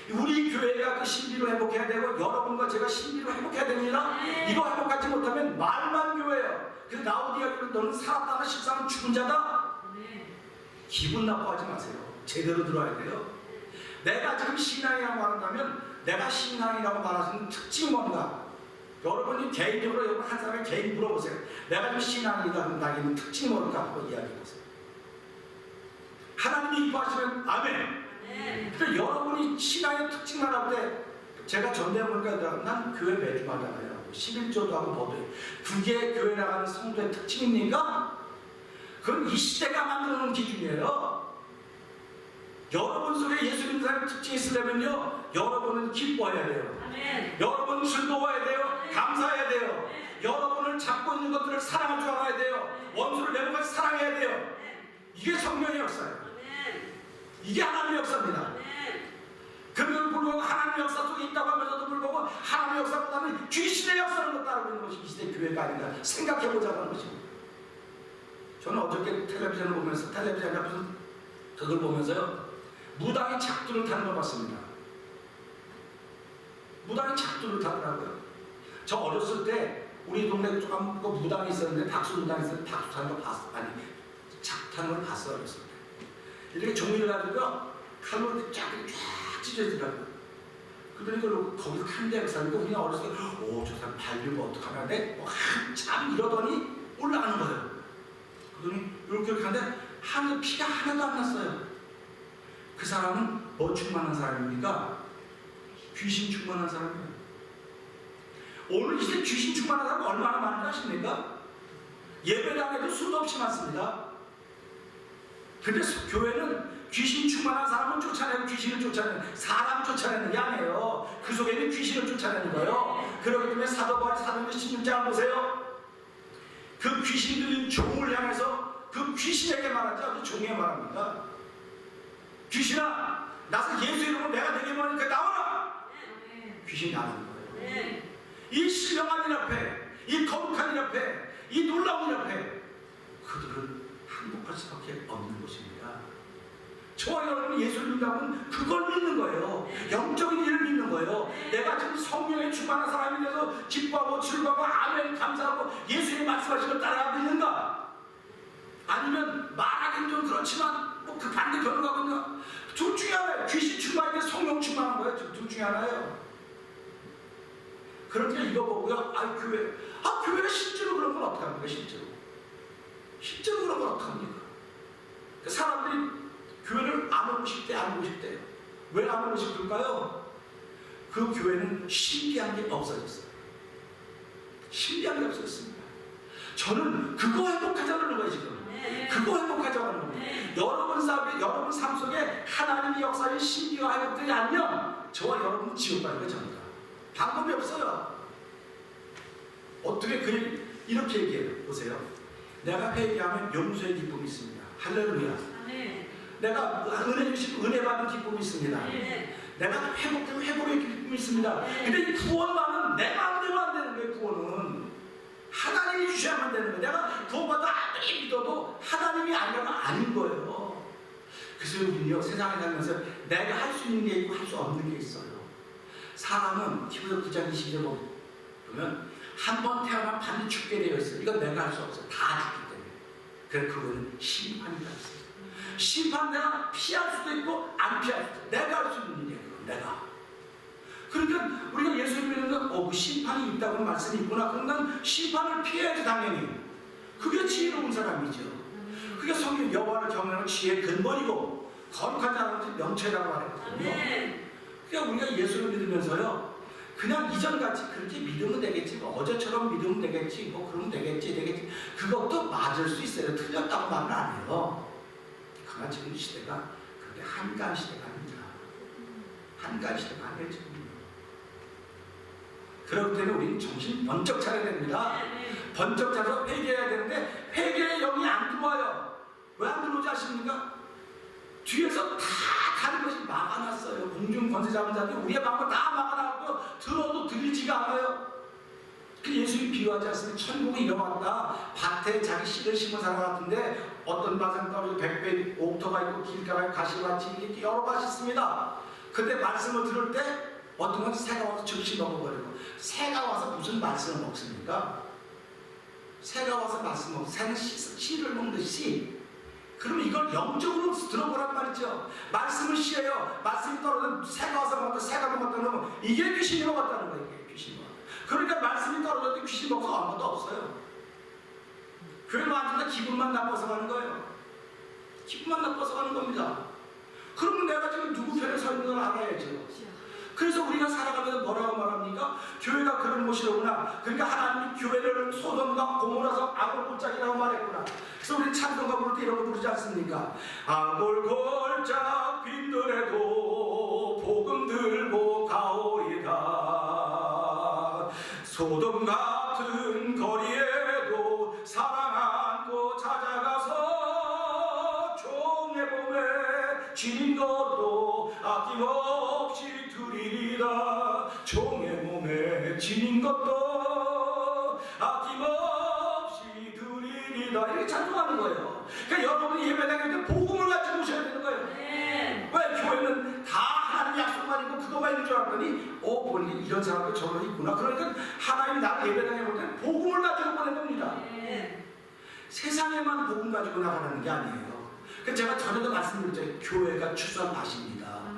우리 교회가 그 신비를 회복해야 되고 여러분과 제가 신비를 회복해야 됩니다. 이거 회복하지 못하면 말만 교회예요. 그래서 라오디게아 교회 너는 살았다나 실상은 죽은 자다. 기분 나빠하지 마세요. 제대로 들어야 돼요. 내가 지금 신앙이라고 말한다면 내가 신앙이라고 말하는 특징이 뭔가? 여러분이 개인적으로 여러분 한 사람의 개인 물어보세요. 내가 지금 신앙이다 그럼 나에게 특징이 뭘까? 한번 이야기해보세요. 하나님이 기뻐하시면 아멘. 그래서 여러분이 신앙의 특징을 할 때 제가 전대해보니까 난 교회 매주 가잖아요. 11조도 하고 뭐도 그게 교회 나가는 성도의 특징입니까? 그건 이 시대가 만드는 기준이에요. 여러분 속에 예수 믿는 사람의 특징이 있으려면요 여러분은 기뻐해야 돼요. 아멘. 여러분은 즐거워야 돼요. 감사해야 돼요. 여러분을 잡고 있는 것들을 사랑할 줄 알아야 돼요. 원수를 내보면서 사랑해야 돼요. 이게 성령의 역사예요. 이게 하나님의 역사입니다. 그럼에도 불구하고 하나님의 역사 속에 있다고 하면서도 불구하고 하나님의 역사보다는 귀신의 역사를 따르고 있는 것이 이 시대 교회가 아닌가 생각해보자고 하는 것입니다. 저는 어저께 텔레비전을 보면서 텔레비전 앞에서 그걸 보면서요 무당이 작두를 타는 걸 봤습니다. 무당이 작두를 타더라고요. 저 어렸을 때 우리 동네 조금 그 무당이 있었는데 박수 무당이 있었는데 박수 타는 걸 봤어. 아니 작두 타는 걸 봤어 어렸을 때. 이렇게 종이를 가지고 칼로 이렇게 쫙 찢어지더라고요. 그러더니 그걸 거기서 탄대 역사니까 우리가 어렸을 때 오 저 사람 발리고 어떡하는데 뭐 한참 이러더니 올라가는 거예요. 그러더니 이렇게 하는데 하늘 피가 하나도 안 났어요. 그 사람은 뭐 충만한 사람입니까? 귀신 충만한 사람이에요. 오늘 이 시대 귀신 충만한 사람 얼마나 많은지 아십니까? 예배당에도 수도 없이 많습니다. 근데 교회는 귀신 충만한 사람은 쫓아내고 귀신을 쫓아내는 사람 쫓아내는 게 아니에요. 그 속에 있는 귀신을 쫓아내는 거예요. 그렇기 때문에 사도 바울이 사도행전 16장을 보세요. 그 귀신들이 종을 향해서 그 귀신에게 말하지 않고 종에게 말합니다. 귀신아 나서 예수 이름으로 내가 되게 뭐니까 나와라. 귀신이 나가는 거예요. 이 신령한 일 앞에 이 거룩한 일 앞에 이 놀라운 일 앞에 그들은 항복할 수밖에 없는 것입니다. 저와 여러분이 예수를 믿는다면 그걸 믿는 거예요. 영적인 일을 믿는 거예요. 내가 지금 성령에 충만한 사람이 돼서 기뻐하고 즐거워하고 아멘 감사하고 예수님이 말씀하신 걸 따라가고 있는가? 아니면 말하기는 좀 그렇지만 뭐 그 반대편으로 가고 있는가? 둘 중에 하나예요. 귀신 충만인데 성령 충만한 거예요. 둘 중에 하나예요. 그러니까 이거 보고요. 교회가 실제로 그런 건 어떻게 합니까? 실제로 그런 건 어떻게 합니까? 그 사람들이 교회를 안 오고 싶대, 안 오고 싶대요. 왜 안 오고 싶을까요? 그 교회는 신비한 게 없어졌어요. 신비한 게 없어졌습니다. 저는 그거 회복하자는 거예요, 지금. 그거 회복하자는 거예요. 여러분 삶 속에 하나님의 역사의 신비가 회복되지 않으면 저와 여러분은 지옥 가는 거죠. 방법이 없어요. 어떻게 이렇게 얘기해요. 보세요. 내가 회개하면 용서의 기쁨이 있습니다. 할렐루야. 내가 은혜 주시고 은혜 받는 기쁨이 있습니다. 내가 회복되면 회복의 기쁨이 있습니다. 근데 이 구원만은 내 마음대로 안 되는 거예요. 구원은 하나님이 주셔야만 되는 거예요. 내가 구원받아 아무리 믿어도 하나님이 아니라면 아닌 거예요. 그래서 우리요 세상에 살면서 내가 할 수 있는 게 있고 할 수 없는 게 있어요. 사람은 히브리서 9장 20절 보면 한 번 태어나면 반드시 죽게 되어 있어요. 이건 내가 할 수 없어요. 다 죽기 때문에. 그래서 그거는 심판이 있어요. 심판 내가 피할 수도 있고 안 피할 수도 있고 내가 할 수 있는 일이에요. 내가. 그러니까 우리가 예수를 믿는 건 그 심판이 있다고 말씀이 있구나. 그럼 난 심판을 피해야지 당연히. 그게 지혜로운 사람이죠. 그게 성경 여호와를 경외하는 지혜의 근본이고 거룩한 자는 명체라고 말했거든요. 그러니까 우리가 예수를 믿으면서요 그냥 이전같이 그렇게 믿으면 되겠지 뭐 어제처럼 믿으면 되겠지 뭐 그러면 되겠지 그것도 맞을 수 있어요. 틀렸다고 말은 안 해요. 그러나 지금 시대가 그렇게 한가한 시대가 아닙니다. 한가한 시대가 아니에요 지금. 그렇기 때문에 우리는 정신 번쩍 차려야 됩니다. 번쩍 차서 회개해야 되는데 회개의 영이 안 들어와요. 왜 안 들어오지 아십니까? 뒤에서 다 다른 것이 막아놨어요. 공중 권세 잡은 자들이 우리의 방법을 다 막아놨고 들어요. 들어도 들리지가 않아요. 그 예수님이 비유하지 않습니까? 천국이 이와 같다. 밭에 자기 씨를 심은 사람 같은데 어떤 밭은 떨어져 백배 옥토가 있고 길가에 가시밭이 이렇게 여러 밭이 있습니다. 근데 말씀을 들을 때 어떤 건 새가 와서 즉시 먹어버리고, 새가 와서 무슨 말씀을 먹습니까? 새가 와서 말씀 먹고, 새는 씨를 먹듯이. 그러면 이걸 영적으로 들어보란 말이죠. 말씀을 씨예요. 말씀이 떨어지면 새가 와서 먹었다, 새가 먹었다 그러면 이게 귀신이 먹었다는 거예요. 이게 귀신이 먹었다. 그러니까 말씀이 떨어졌는데 귀신이 먹어서 아무것도 없어요. 교회 왔는데 기분만 나빠서 가는 거예요. 기분만 나빠서 가는 겁니다. 그러면 내가 지금 누구 편에 서 있는 걸 알아야죠. 그래서 우리가 살아가면서 뭐라고 말합니까? 교회가 그런 곳이로구나. 그러니까 하나님이 교회를 소돔과 고모라서 악을 골짜기라고 말했구나. 그래서 우리 찬송가 부를 때 이런 거 부르지 않습니까? 악을 골짝 빈들에도 복음 들고 가오리다. 소돔 같은 거리에도 사랑 안고 찾아가서 종의 몸에 쥐린 것도 아낌없이 드리리라. 종의 몸에 쥐린 것도 아낌없이 드리리라. 이렇게 찬송하는 거예요. 그러니까 여러분이 예배당에 때 복음을 가지고 오셔야 되는 거예요. 왜 교회는 다 하나님 약속만 있고 그거만 있는 줄 알았더니 보니 이런 사람도 저런 있구나. 그러니까 하나님이 나를 예배당에 볼 때 복음을 가지고 보낸 겁니다. 세상에만 복음 가지고 나가는 게 아니에요. 그러니까 제가 전에도 말씀드렸죠. 교회가 추수한 밭입니다.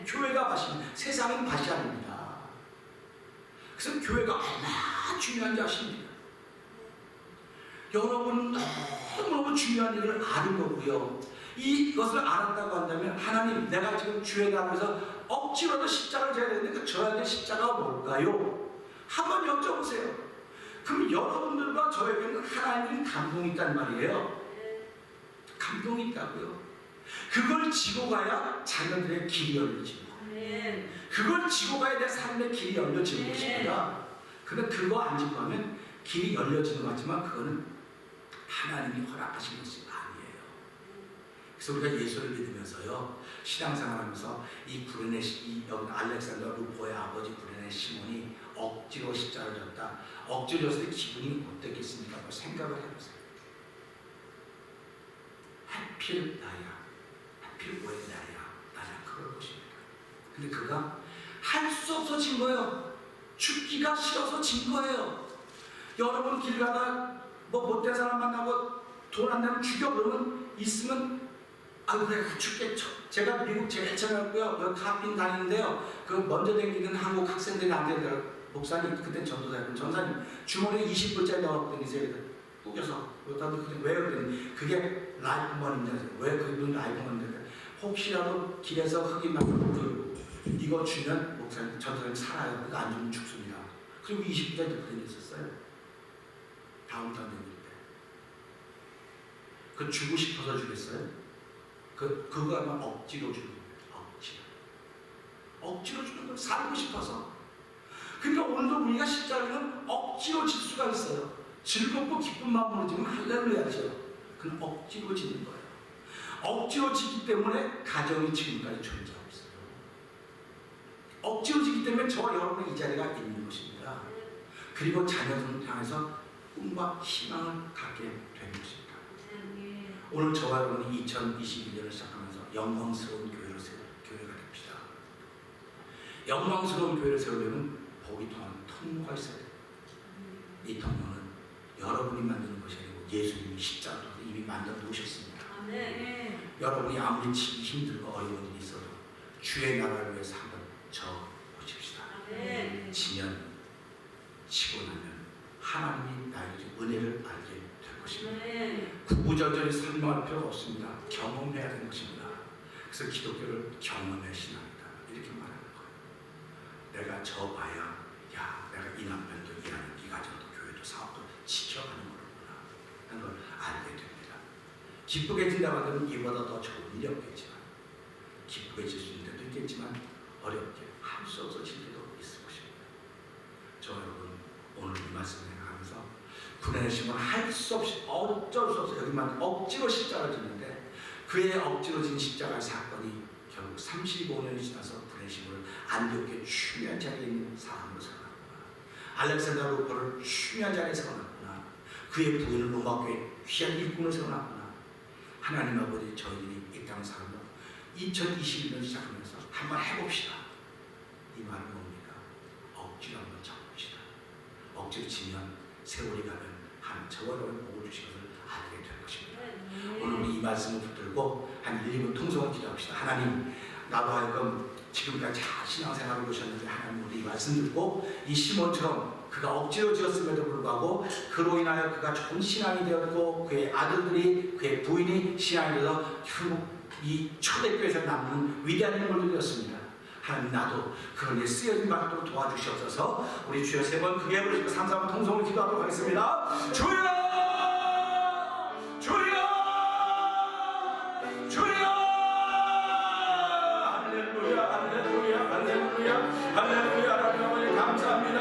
교회가 밭입니다. 세상은 밭이 아닙니다. 그래서 교회가 얼마나 중요한지 아십니까? 여러분 너무너무 중요한 일을 아는 거고요. 이것을 알았다고 한다면 하나님, 내가 지금 주의 나라에서 억지로도 십자가를 져야 되는데 그 져야 될 십자가가 뭘까요? 한번 여쭤보세요. 그럼 여러분들과 저에게는 하나님의 감동이 있단 말이에요. 감동이 있다고요. 그걸 지고 가야 자녀들의 길이 열리지. 그걸 지고 가야 내 삶의 길이 열려지는 것입니다. 근데 그거 안 지고 가면 길이 열려지는 것 같지만 그거는 하나님이 허락하신 것이 아니에요. 그래서 우리가 예수를 믿으면서요, 신앙생활하면서 이 구레네 알렉산더 루포의 아버지 구레네 시몬이 억지로 십자가를 졌다. 억지로 졌을 때 기분이 어땠겠습니까? 생각을 해보세요. 하필 나야, 하필 왜 나야 그럴 것입니다. 근데 그가 할 수 없어 진 거예요. 죽기가 싫어서 진 거예요. 여러분 길 가다 뭐 못된 사람 만나고 돈 안 내면 죽여 그러면 있으면 아유 그래 죽겠죠. 제가 미국 제일 처음 했고요. 여기 카빈 다니는데요. 그 먼저 댕기는 한국 학생들이 안 되더라고요. 목사님 그때 전도사였고 전사님 주머니에 20불짜리 넣었더니 제가 꾸겨서 왜 그랬더니 그게 라이프머니인데 왜 그분 라이프머니인데 혹시라도 길에서 흑인 막 이거 주면 목사님 전도사님 살아요. 그거 안 주면 죽습니다. 그리고 20불짜리 그런 게 있었어요. 다운타운 댕길 때. 그 주고 싶어서 주겠어요? 그거 아마 억지로 주는 거예요. 억지로 주는 거예요. 살고 싶어서. 그러니까 오늘도 우리가 십자가는 억지로 질 수가 있어요. 즐겁고 기쁜 마음으로 지면 할렐루야죠. 그건 억지로 지는 거예요. 억지로 지기 때문에 가정이 지금까지 존재하고 있어요. 억지로 지기 때문에 저와 여러분의 이 자리가 있는 것입니다. 그리고 자녀들을 향해서 꿈과 희망을 갖게 된 것입니다. 오늘 저와 여러분이 2021년을 시작하면서 영광스러운 교회가 됩시다. 영광스러운 교회를 세우려면 복이 통하는 통로가 있어야 돼요. 이 통로는 여러분이 만드는 것이 아니고 예수님이 십자가로 이미 만들어 놓으셨습니다. 여러분이 아무리 힘들고 어려운 일이 있어도 주의 나라를 위해서 한번 져보십시다. 지면 치고 나면 하나님이 나에게 은혜를 알게 될 것입니다. 구구절절히 설명할 필요가 없습니다. 경험해야 되는 것입니다. 그래서 기독교를 경험의 신앙이다 이렇게 말하는 거예요. 내가 져봐야 야 내가 이 남편도 이 아내 이 가정도 교회도 사업도 지켜가는 거구나 하는 걸 알게 됩니다. 기쁘게 진다고 하면 이보다 더 좋은 일이 없겠지만 기쁘게 질 수 있는 때도 있겠지만 어렵게 할 수 없어질 때도 있을 것입니다. 저 여러분 오늘 이 말씀을 하면서 불행하시면 할 수 없이 어쩔 수 없어 여기만 억지로 십자가를 짓는데 그의 억지로 진 십자가의 사건이 결국 35년이 지나서 브레시브를 안디옥의 중요한 자리에 있는 사람으로 세워놨구나. 알렉산더 루퍼를 중요한 자리에 세워놨구나. 그의 부인을 로마교회 귀한 일꾼을 세워놨구나. 하나님 아버지, 저희들이 이 땅을 살며 2021년 시작하면서 한번 해봅시다. 이 말은 뭡니까? 억지로 한번 잡읍시다. 억지로 지면 세월이 가면 한 저월의 복을 주신 것을 알게 될 것입니다. 오늘 우리 이 말씀을 붙들고 한 1, 2분 통성을 기도합시다. 하나님, 나도 하여금 지금까지 잘 신앙생활을 보셨는데 하나님, 우리 이 말씀 듣고 이 시몬처럼 그가 억지로 지었음에도 불구하고 그로 인하여 그가 좋은 신앙이 되었고 그의 아들들이, 그의 부인이 신앙이 되어 결국 이 초대교회에서 남는 위대한 인물들이 되었습니다. 하나님, 나도 그런 일 쓰여진 받도록 도와주시옵소서. 우리 주여 세 번 크게 부르시고 3, 4번 통성을 기도하도록 하겠습니다. 주여! 주여! 주여! 할렐루야, 할렐루야, 할렐루야, 할렐루야. 하나님 아버지 감사합니다.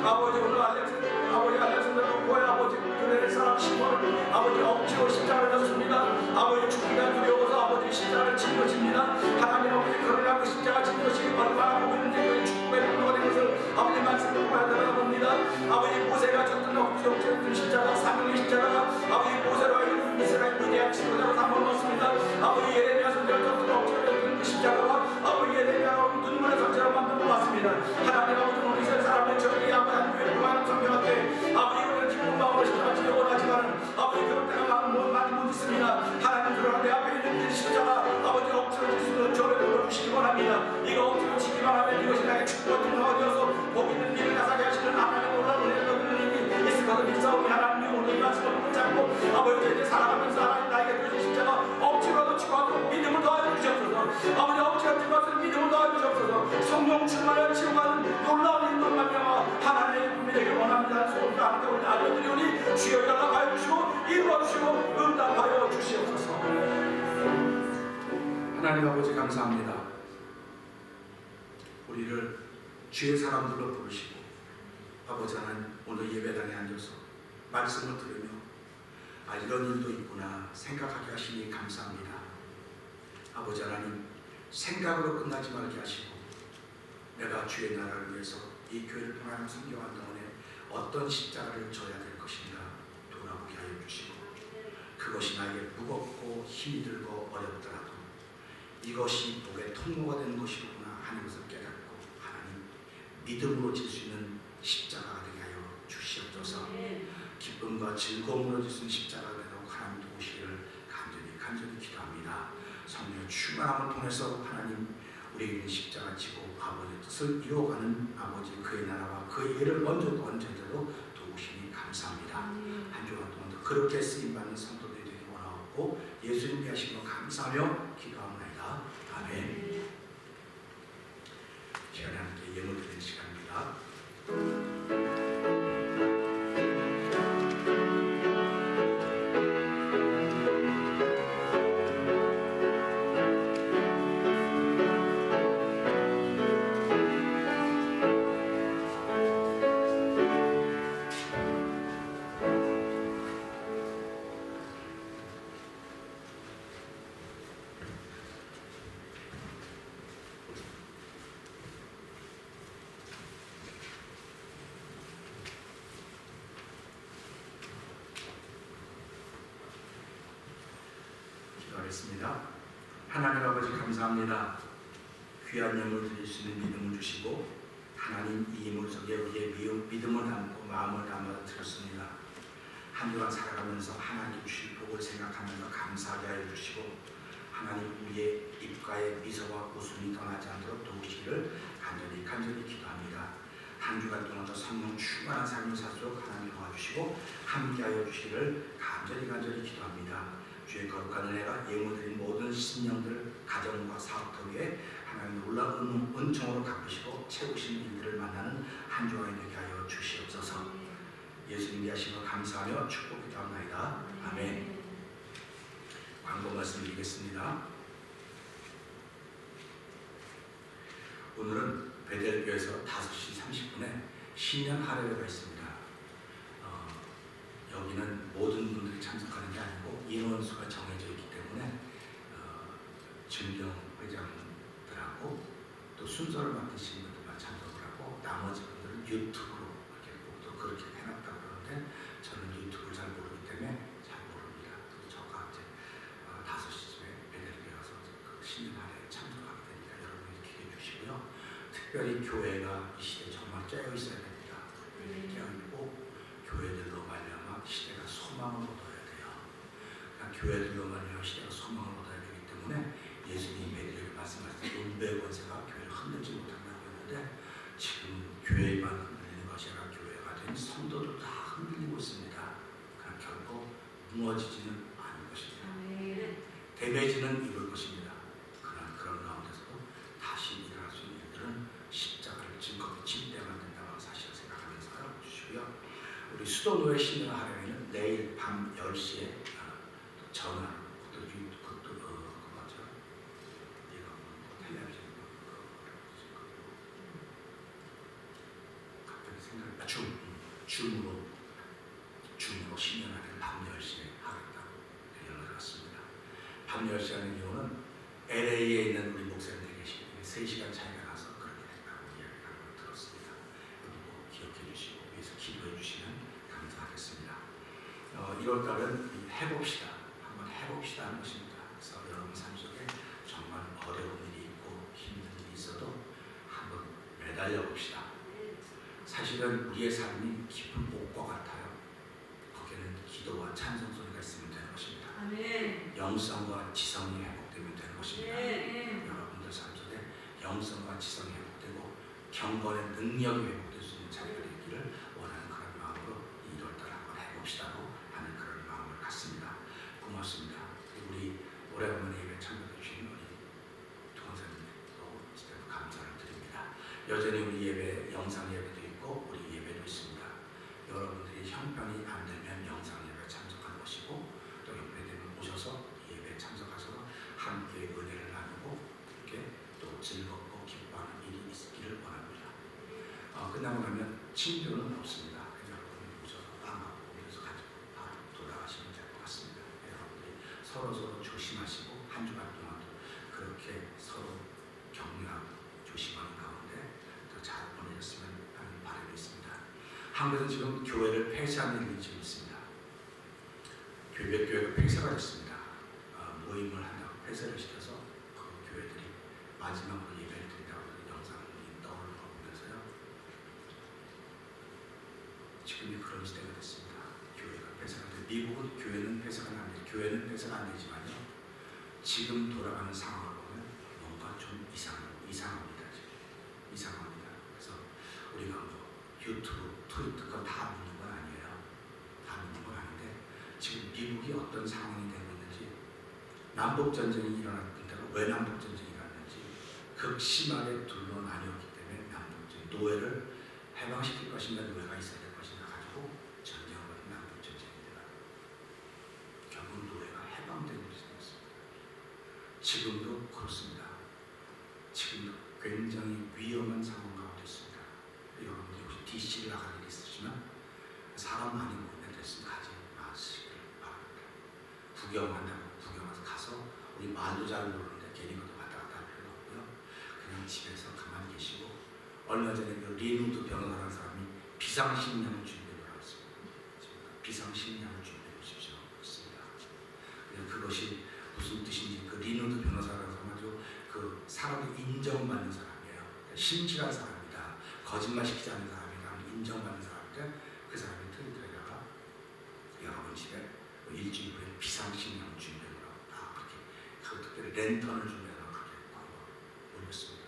아버지, 오늘 알렉산더 루퍼의 아버지 그들의 사람 시몬을 아버지 억지로 십자가를 졌습니다. 아버지, 죽기가 두려워서 아버지 십자가를 친 것입니다. 하나님 아버지, 그러려고 십자가 친 것이 얼마나 보이는데 그 죽음의 분노가 된 것을 아버지 말씀 듣고 알아봅니다. 아버지, 모세가 졌던 억지로 졌던 십자가, 사명의 십자가, 아버지 모세로 하여금 이스라엘 위대한 지도자로 삼아놓습니다. 아버지 예레미야 선지자가 졌던 억지로 졌던 그 십자가와 아버지 예레미야가 눈물의 상처로 만들어 놓았습니다. 하나님 아버지, 오늘 이스라엘 사람의 저에게 아버지 외로워하는 성경한테 아버지 오늘 기쁜 마음으로 십자가 지려 원하지만 아버지 그럴 때가 많이 못 있습니다. 하나님, 그러나 내 앞에 있는 이 십자가 아버지 억지로 질 수는 저를 불러주시기 원합니다. 이거 억지로 지기만 하면 이것이 나의 축복과 등화가 되어서 복 있는 일을 나사게 하시는 하나님의 놀라운 은혜를 힘이 있을 것을 믿사오니 하나님, 오늘 이 말씀을 붙잡고 아버지 이제 살아가면서 하나님 나에게 주신 십자가 억지로라도 치고하도록 믿음을 더하여 주시옵소서. 아버지, 억지로 치고하도록 믿음을 더하여 주시옵소서. 성령 충만하여 치고하는 놀라운 인도를 말미암아 하나님의 분들에게 원합니다. 소원과 함께 우리 아버지들이 주여 연락하여 주시고 이루어주시고 응답하여 주시옵소서. 하나님 아버지 감사합니다. 우리를 주의 사람들로 부르시고 아버지 하나님, 오늘 예배당에 앉아서 말씀을 들으며 이런 일도 있구나 생각하게 하시니 감사합니다. 아버지 하나님, 생각으로 끝나지 말게 하시고 내가 주의 나라를 위해서 이 교회를 통하여 성경한 동안에 어떤 십자가를 져야 될 것인가 돌아보게 하여 주시고 그것이 나에게 무겁고 힘이 들고 어렵더라도 이것이 복의 통로가 되는 것이구나 하는 것을 깨닫고 하나님, 믿음으로 질 수 있는 십자가가 되게 하여 주시옵소서. 기쁨과 즐거움으로 질 수 있는 십자가가 되도록 하나님 도우시기를 간절히 기도합니다. 성령의 충만함을 통해서 하나님, 우리에게 있는 십자가 지고 아버지의 뜻을 이루어가는 아버지 그의 나라와 그의 일을 먼저 언제든지 도우시니 감사합니다. 한 주간 동안도 그렇게 쓰임받는 성도들이 되기 원하고 예수님께 하신 것 감사하며 기도합니다. 아멘. 시간에 함께 예물 드리는 시간입니다. 기도하겠습니다. 하나님 아버지 감사합니다. 귀한 예물 드릴 수 있는 믿음을 주시고 하나님, 이 예물 속에 우리의 믿음을 담고 마음을 담아 드렸습니다. 한 주간 살아가면서 하나님 주실 복을 생각하면서 감사하게 하여 주시고 하나님, 우리의 입가에 미소와 웃음이 떠나지 않도록 도우시기를 간절히 기도합니다. 한 주간 동안도 성령 충만한 삶을 살도록 하나님 도와주시고 함께하여 주시기를 간절히 기도합니다. 주의 거룩한 은혜가 예물드린 모든 신령들, 가정과 사업들 위해 하나님 놀라운 은총으로 갚으시고 채우신 일들을 만나는 한 주간이 되게 하여 주시옵소서. 예수님이 하신 것 감사하며 축복기도합니다. 아멘. 광고 말씀드리겠습니다. 오늘은 베델교에서 5시 30분에 신년 할애회가 있습니다. 여기는 모든 분들이 참석하는 게 아니고 인원수가 정해져 있기 때문에 준경 회장들하고 순서를 맡으신 분들만 참석을 하고 나머지 분들은 유튜브로 이렇게 또 그렇게 해놨다고 그러는데 저는 유튜브를 잘 모르기 때문에 잘 모릅니다. 그래서 저가 이제 5시쯤에 베델기에 와서 그 신년할에 참석하게 됩니다. 여러분이 기대해 주시고요. 특별히 교회가 이 시대에 정말 깨어 있어야 됩니다. 깨어 있고 교회들로 말미암아 시대가 소망을 얻어야 돼요. 그러니까 교회들로 말미암아 시대가 소망을 얻어야 되기 때문에 예수님이 베드로에게 말씀하신 은배의 권세가 교회를 흔들지 못한다고 했는데 지금 교회만 흔들리는 것이 아니라 교회가 된 성도도 다 흔들리고 있습니다. 그러나 결코 무너지지는 않을 것입니다. 대매지는 이룰 것입니다. 그러나 그런 가운데서도 다시 일어날 수 있는 일들은 십자가를 증거하게 집대만 된다고 사실을 생각하면서 주시고요. 우리 수도노예 신년 하령에는 내일 밤 10시에 전화 줌으로 신년하는 밤 10시에 하겠다고 연락을 왔습니다. 밤 10시 하는 이유는 LA에 있는 우리 목사님들이 계시기 때문에 3시간 차이가 나서 그렇게 됐다고 이야기하는 걸 들었습니다. 꼭 기억해 주시고 위해서 기도해 주시면 감사하겠습니다. 1월달은 해봅시다. 한번 해봅시다 하는 것입니다. 그래서 여러분 삶 속에 정말 어려운 일이 있고 힘든 일이 있어도 한번 매달려 봅시다. 사실은 우리의 삶이 깊은 옥과 같아요. 거기에는 기도와 찬송 소리가 있으면 되는 것입니다. 아멘. 영성과 지성이 회복되면 되는 것입니다. 여러분들 삶 속에 영성과 지성이 회복되고 경건의 능력이 회복될 수 있는 자리가 되기를 원하는 그런 마음으로 1월달 한번 해봅시다고 하는 그런 마음을 갖습니다. 고맙습니다. 우리 오래간만에 예배 참여해 주신 우리 동원사님도 감사를 드립니다. 여전히 우리 예배 영상 예배도 있고 우리 예배도 있습니다. 여러분들이 형편이 안 되면 영상 예배 참석하는 것이고 또 예배되면 오셔서 예배 참석하셔서 함께 은혜를 나누고 이렇게 또 즐겁고 기뻐하는 일이 있기를 원합니다. 끝나고 나면 친교는 없습니다. 여러분이 오셔서 빵하고 오면서 가지고 바로 돌아가시면 될 것 같습니다. 여러분들이 서로 조심하시고 한 주간 동안 그렇게 서로 격려하고 조심하는 가운데 더 잘 보내셨으면 하는 바람이 있습니다. 한국에서 지금 교회를 폐쇄하는 일이 지금 있습니다. 교회가 폐쇄가 됐습니다. 모임을 한다고 폐쇄를 시켜서 그 교회들이 마지막으로 예배를 드린다고 영상을 떠올려보면서요. 지금이 그런 시대가 됐습니다. 교회가 폐쇄가 돼. 미국은 교회는 폐쇄가 안 돼. 교회는 폐쇄가 안 되지만요. 지금 돌아가는 상황을 보면 뭔가 좀 이상합니다. 지금. 이상합니다. 그래서 우리가 뭐 유튜브, 트위터 그거 다 묻는 건 아니에요. 다 묻는 건 아닌데 지금 미국이 어떤 상황이 되고 있는지 남북전쟁이 일어났는데 왜 남북전쟁이 일어났는지 극심하게 둘로 나뉘었기 때문에 남북전쟁 노예를 해방시킬 것인가 노예가 있어야 될 것인가 가지고 전쟁을 벌인 남북전쟁입니다. 결국 노예가 해방되는 것이 있습니다. 지금도 그렇습니다. 지금도 굉장히 위험한 상황 가운데 있습니다. 여러분들이 혹시 DC를 나갈 일이 있으시면 사람 많이 모이는 데서 가지 마시길 바랍니다. 구경한다고 구경해서 가서 우리 말도 잘 모르는데 괜히 그것도 왔다 갔다 할 필요 없고요. 그냥 집에서 가만히 계시고 얼마 전에 그 리누드 변호사라는 사람이 비상식량을 준비하고 있습니다. 비상식량을 준비해 주십시오. 그렇습니다. 그것이 무슨 뜻인지 그 리누드 변호사라는 사람은 아주 그 사람이 인정받는 사람이에요. 신실한 사람이다. 거짓말 시키지 않는 사람이다. 인정받는 사람인데 그 사람이 트위터에다가 여러분 집에 일주일 후에 비상식량 준비하라고 다 그렇게 그 특별히 랜턴을 준비하라고 그렇게 올렸습니다.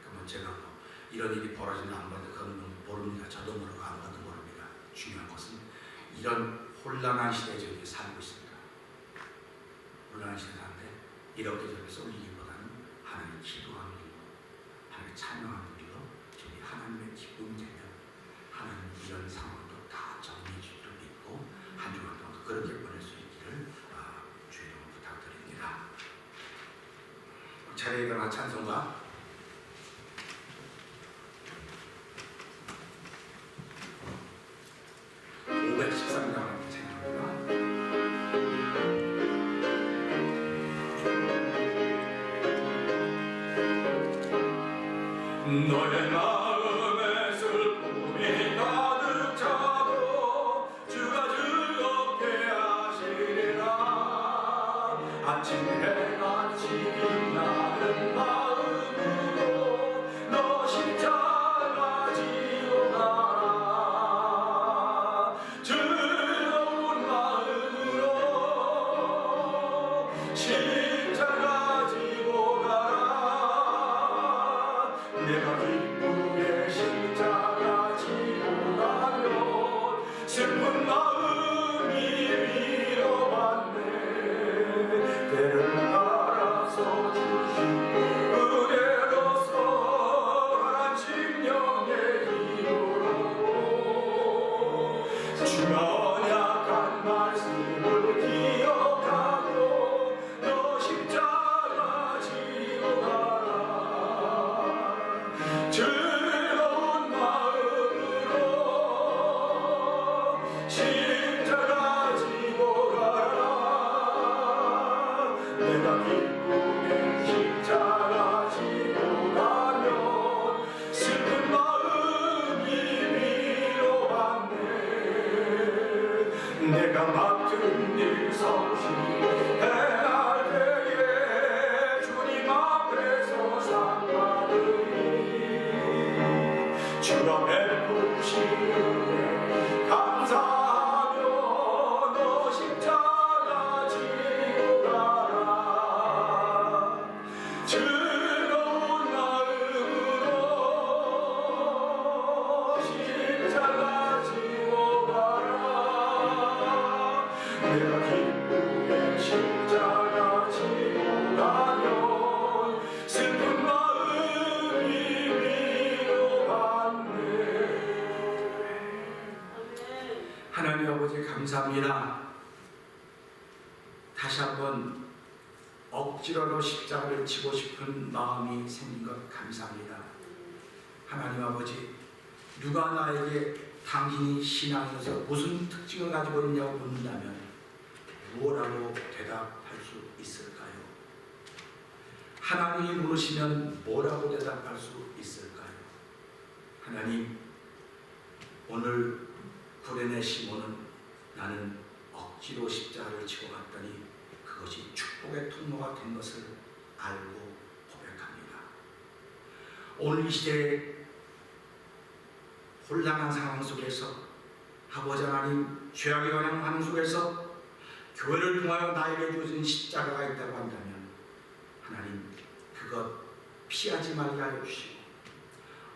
그러면 제가 뭐 이런 일이 벌어진다 안 벌어진다 그건 모릅니다. 저도 모르고 아무것도 모릅니다. 중요한 것은 이런 혼란한 시대에 저희가 살고 있습니다. 혼란한 시대에 사는데 이렇게 저렇게 쏠리기보다는 하나님 기도하는 일로 하나님 찬양하는 일로 저희 하나님의 기쁨이 되면 하나님 이런 상황도 다 정리해 주기를 믿고 한 주간 동안 그렇게 보낼 수 있기를 주의 이름으로 부탁드립니다. 자리에 일어나 찬송가 513장 찬양합니다. 너의 마음에 슬픔이 가득 차도 주가 즐겁게 하시리라. 아침 해같이 빛나는 마음으로 너 십자가 지고 가라. 즐거운 마음으로 십자가 지고 가라. 내가 기쁘게 십자가 지고 가면 슬픈 마음이 위로받네. 때를 알아서 주신 은혜로서 한 심령의 힘으로 주가 언약한 말씀을 기억하고 너 십자가 지고 가라. 즐거운 마음으로 십자가 지고 가라. 내가 기쁘게 십자가 지고 가면 슬픈 마음이 위로받네. 내가 맡은 일 성실히 행할 때에 주님 앞에서 상 받으리. 주가 베푸신 은혜 감사하며 너 십자가 지고 가라. 즐거운 마음으로 십자가 지고 가라. 내가 기쁘게 십자가 지고 가면 슬픈 마음이 위로받네. 하나님 아버지 감사합니다. 다시 한번 억지로도 십자가를 지고 싶은 마음이 생긴 것 감사합니다. 하나님 아버지, 누가 나에게 당신이 신앙에서 무슨 특징을 가지고 있냐고 묻는다면 무엇라고 대답할 수 있을까요? 하나님이 물으시면 뭐라고 대답할 수 있을까요? 하나님, 오늘 구레네 시몬은 나는 억지로 십자가를 지고 갔더니 그것이 축복의 통로가 된 것을 알고 고백합니다. 오늘 이 시대에 혼란한 상황 속에서 아버지 하나님 죄악의 영향 속에서 교회를 통하여 나에게 주어진 십자가가 있다고 한다면 하나님 그것 피하지 말게 하여 주시고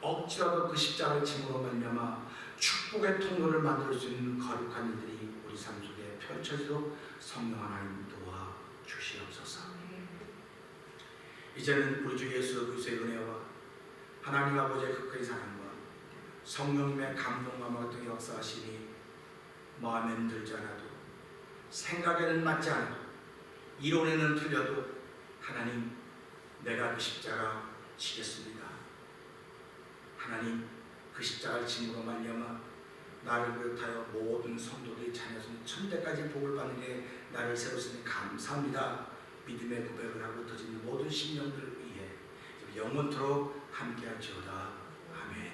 억지라도 그 십자가를 짐으로 말미암아 축복의 통로를 만들 수 있는 거룩한 일들이 우리 삶 속에 펼쳐지도록 성령 하나님 도와 주시옵소서. 이제는 우리 주 예수 그리스도의 은혜와 하나님 아버지의 극적인 사랑과 성령님의 감동과 같은 역사하심이 마음에는 들지 않아도 생각에는 맞지 않아도 이론에는 틀려도 하나님 내가 그 십자가 지겠습니다. 하나님 그 십자가를 짐으로 말미암아 나를 비롯하여 모든 성도들이 자녀손 천대까지 복을 받는 게 나를 세우시니 감사합니다. 믿음의 고백을 하고 터진 모든 심령들을 위해 영원토록 함께할지어다. 아멘.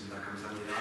감사합니다.